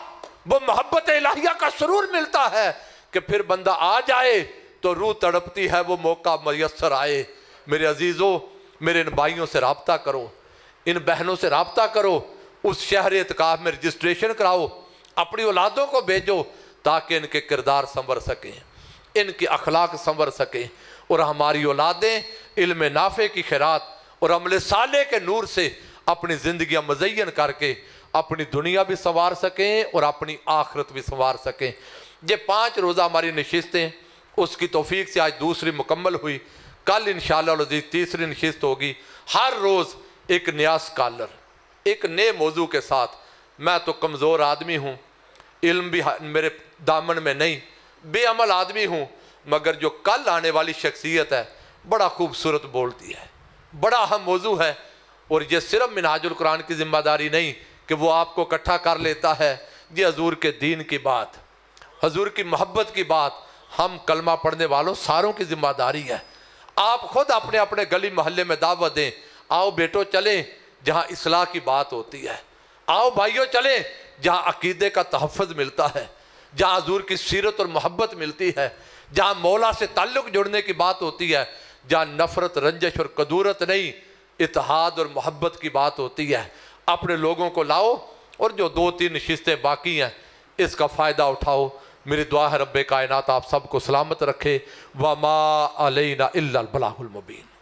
وہ محبت الہیہ کا سرور ملتا ہے کہ پھر بندہ آ جائے تو روح تڑپتی ہے وہ موقع میسر آئے۔ میرے عزیزو، میرے ان بھائیوں سے رابطہ کرو، ان بہنوں سے رابطہ کرو، اس شہر اعتکاف میں رجسٹریشن کراؤ، اپنی اولادوں کو بھیجو تاکہ ان کے کردار سنور سکیں، ان کی اخلاق سنور سکیں، اور ہماری اولادیں علم نافع کی خیرات اور عمل صالح کے نور سے اپنی زندگیاں مزین کر کے اپنی دنیا بھی سنوار سکیں اور اپنی آخرت بھی سنوار سکیں۔ یہ 5 روزہ ہماری نشستیں، اس کی توفیق سے آج دوسری مکمل ہوئی، کل انشاءاللہ العزیز تیسری نشست ہوگی۔ ہر روز ایک نیا اسکالر، ایک نئے موضوع کے ساتھ۔ میں تو کمزور آدمی ہوں، علم بھی میرے دامن میں نہیں، بے عمل آدمی ہوں، مگر جو کل آنے والی شخصیت ہے بڑا خوبصورت بولتی ہے، بڑا اہم موضوع ہے۔ اور یہ صرف منہاج القرآن کی ذمہ داری نہیں کہ وہ آپ کو اکٹھا کر لیتا ہے، یہ حضور کے دین کی بات، حضور کی محبت کی بات، ہم کلمہ پڑھنے والوں ساروں کی ذمہ داری ہے۔ آپ خود اپنے اپنے گلی محلے میں دعوت دیں، آؤ بیٹو چلیں جہاں اصلاح کی بات ہوتی ہے، آؤ بھائیوں چلیں جہاں عقیدے کا تحفظ ملتا ہے، جہاں حضور کی سیرت اور محبت ملتی ہے، جہاں مولا سے تعلق جڑنے کی بات ہوتی ہے، جہاں نفرت، رنجش اور کدورت نہیں، اتحاد اور محبت کی بات ہوتی ہے۔ اپنے لوگوں کو لاؤ، اور جو 2-3 نشستیں باقی ہیں اس کا فائدہ اٹھاؤ۔ میری دعا ہے رب کائنات آپ سب کو سلامت رکھے۔ وَمَا عَلَيْنَا إِلَّا الْبَلَاغُ الْمُبِينُ۔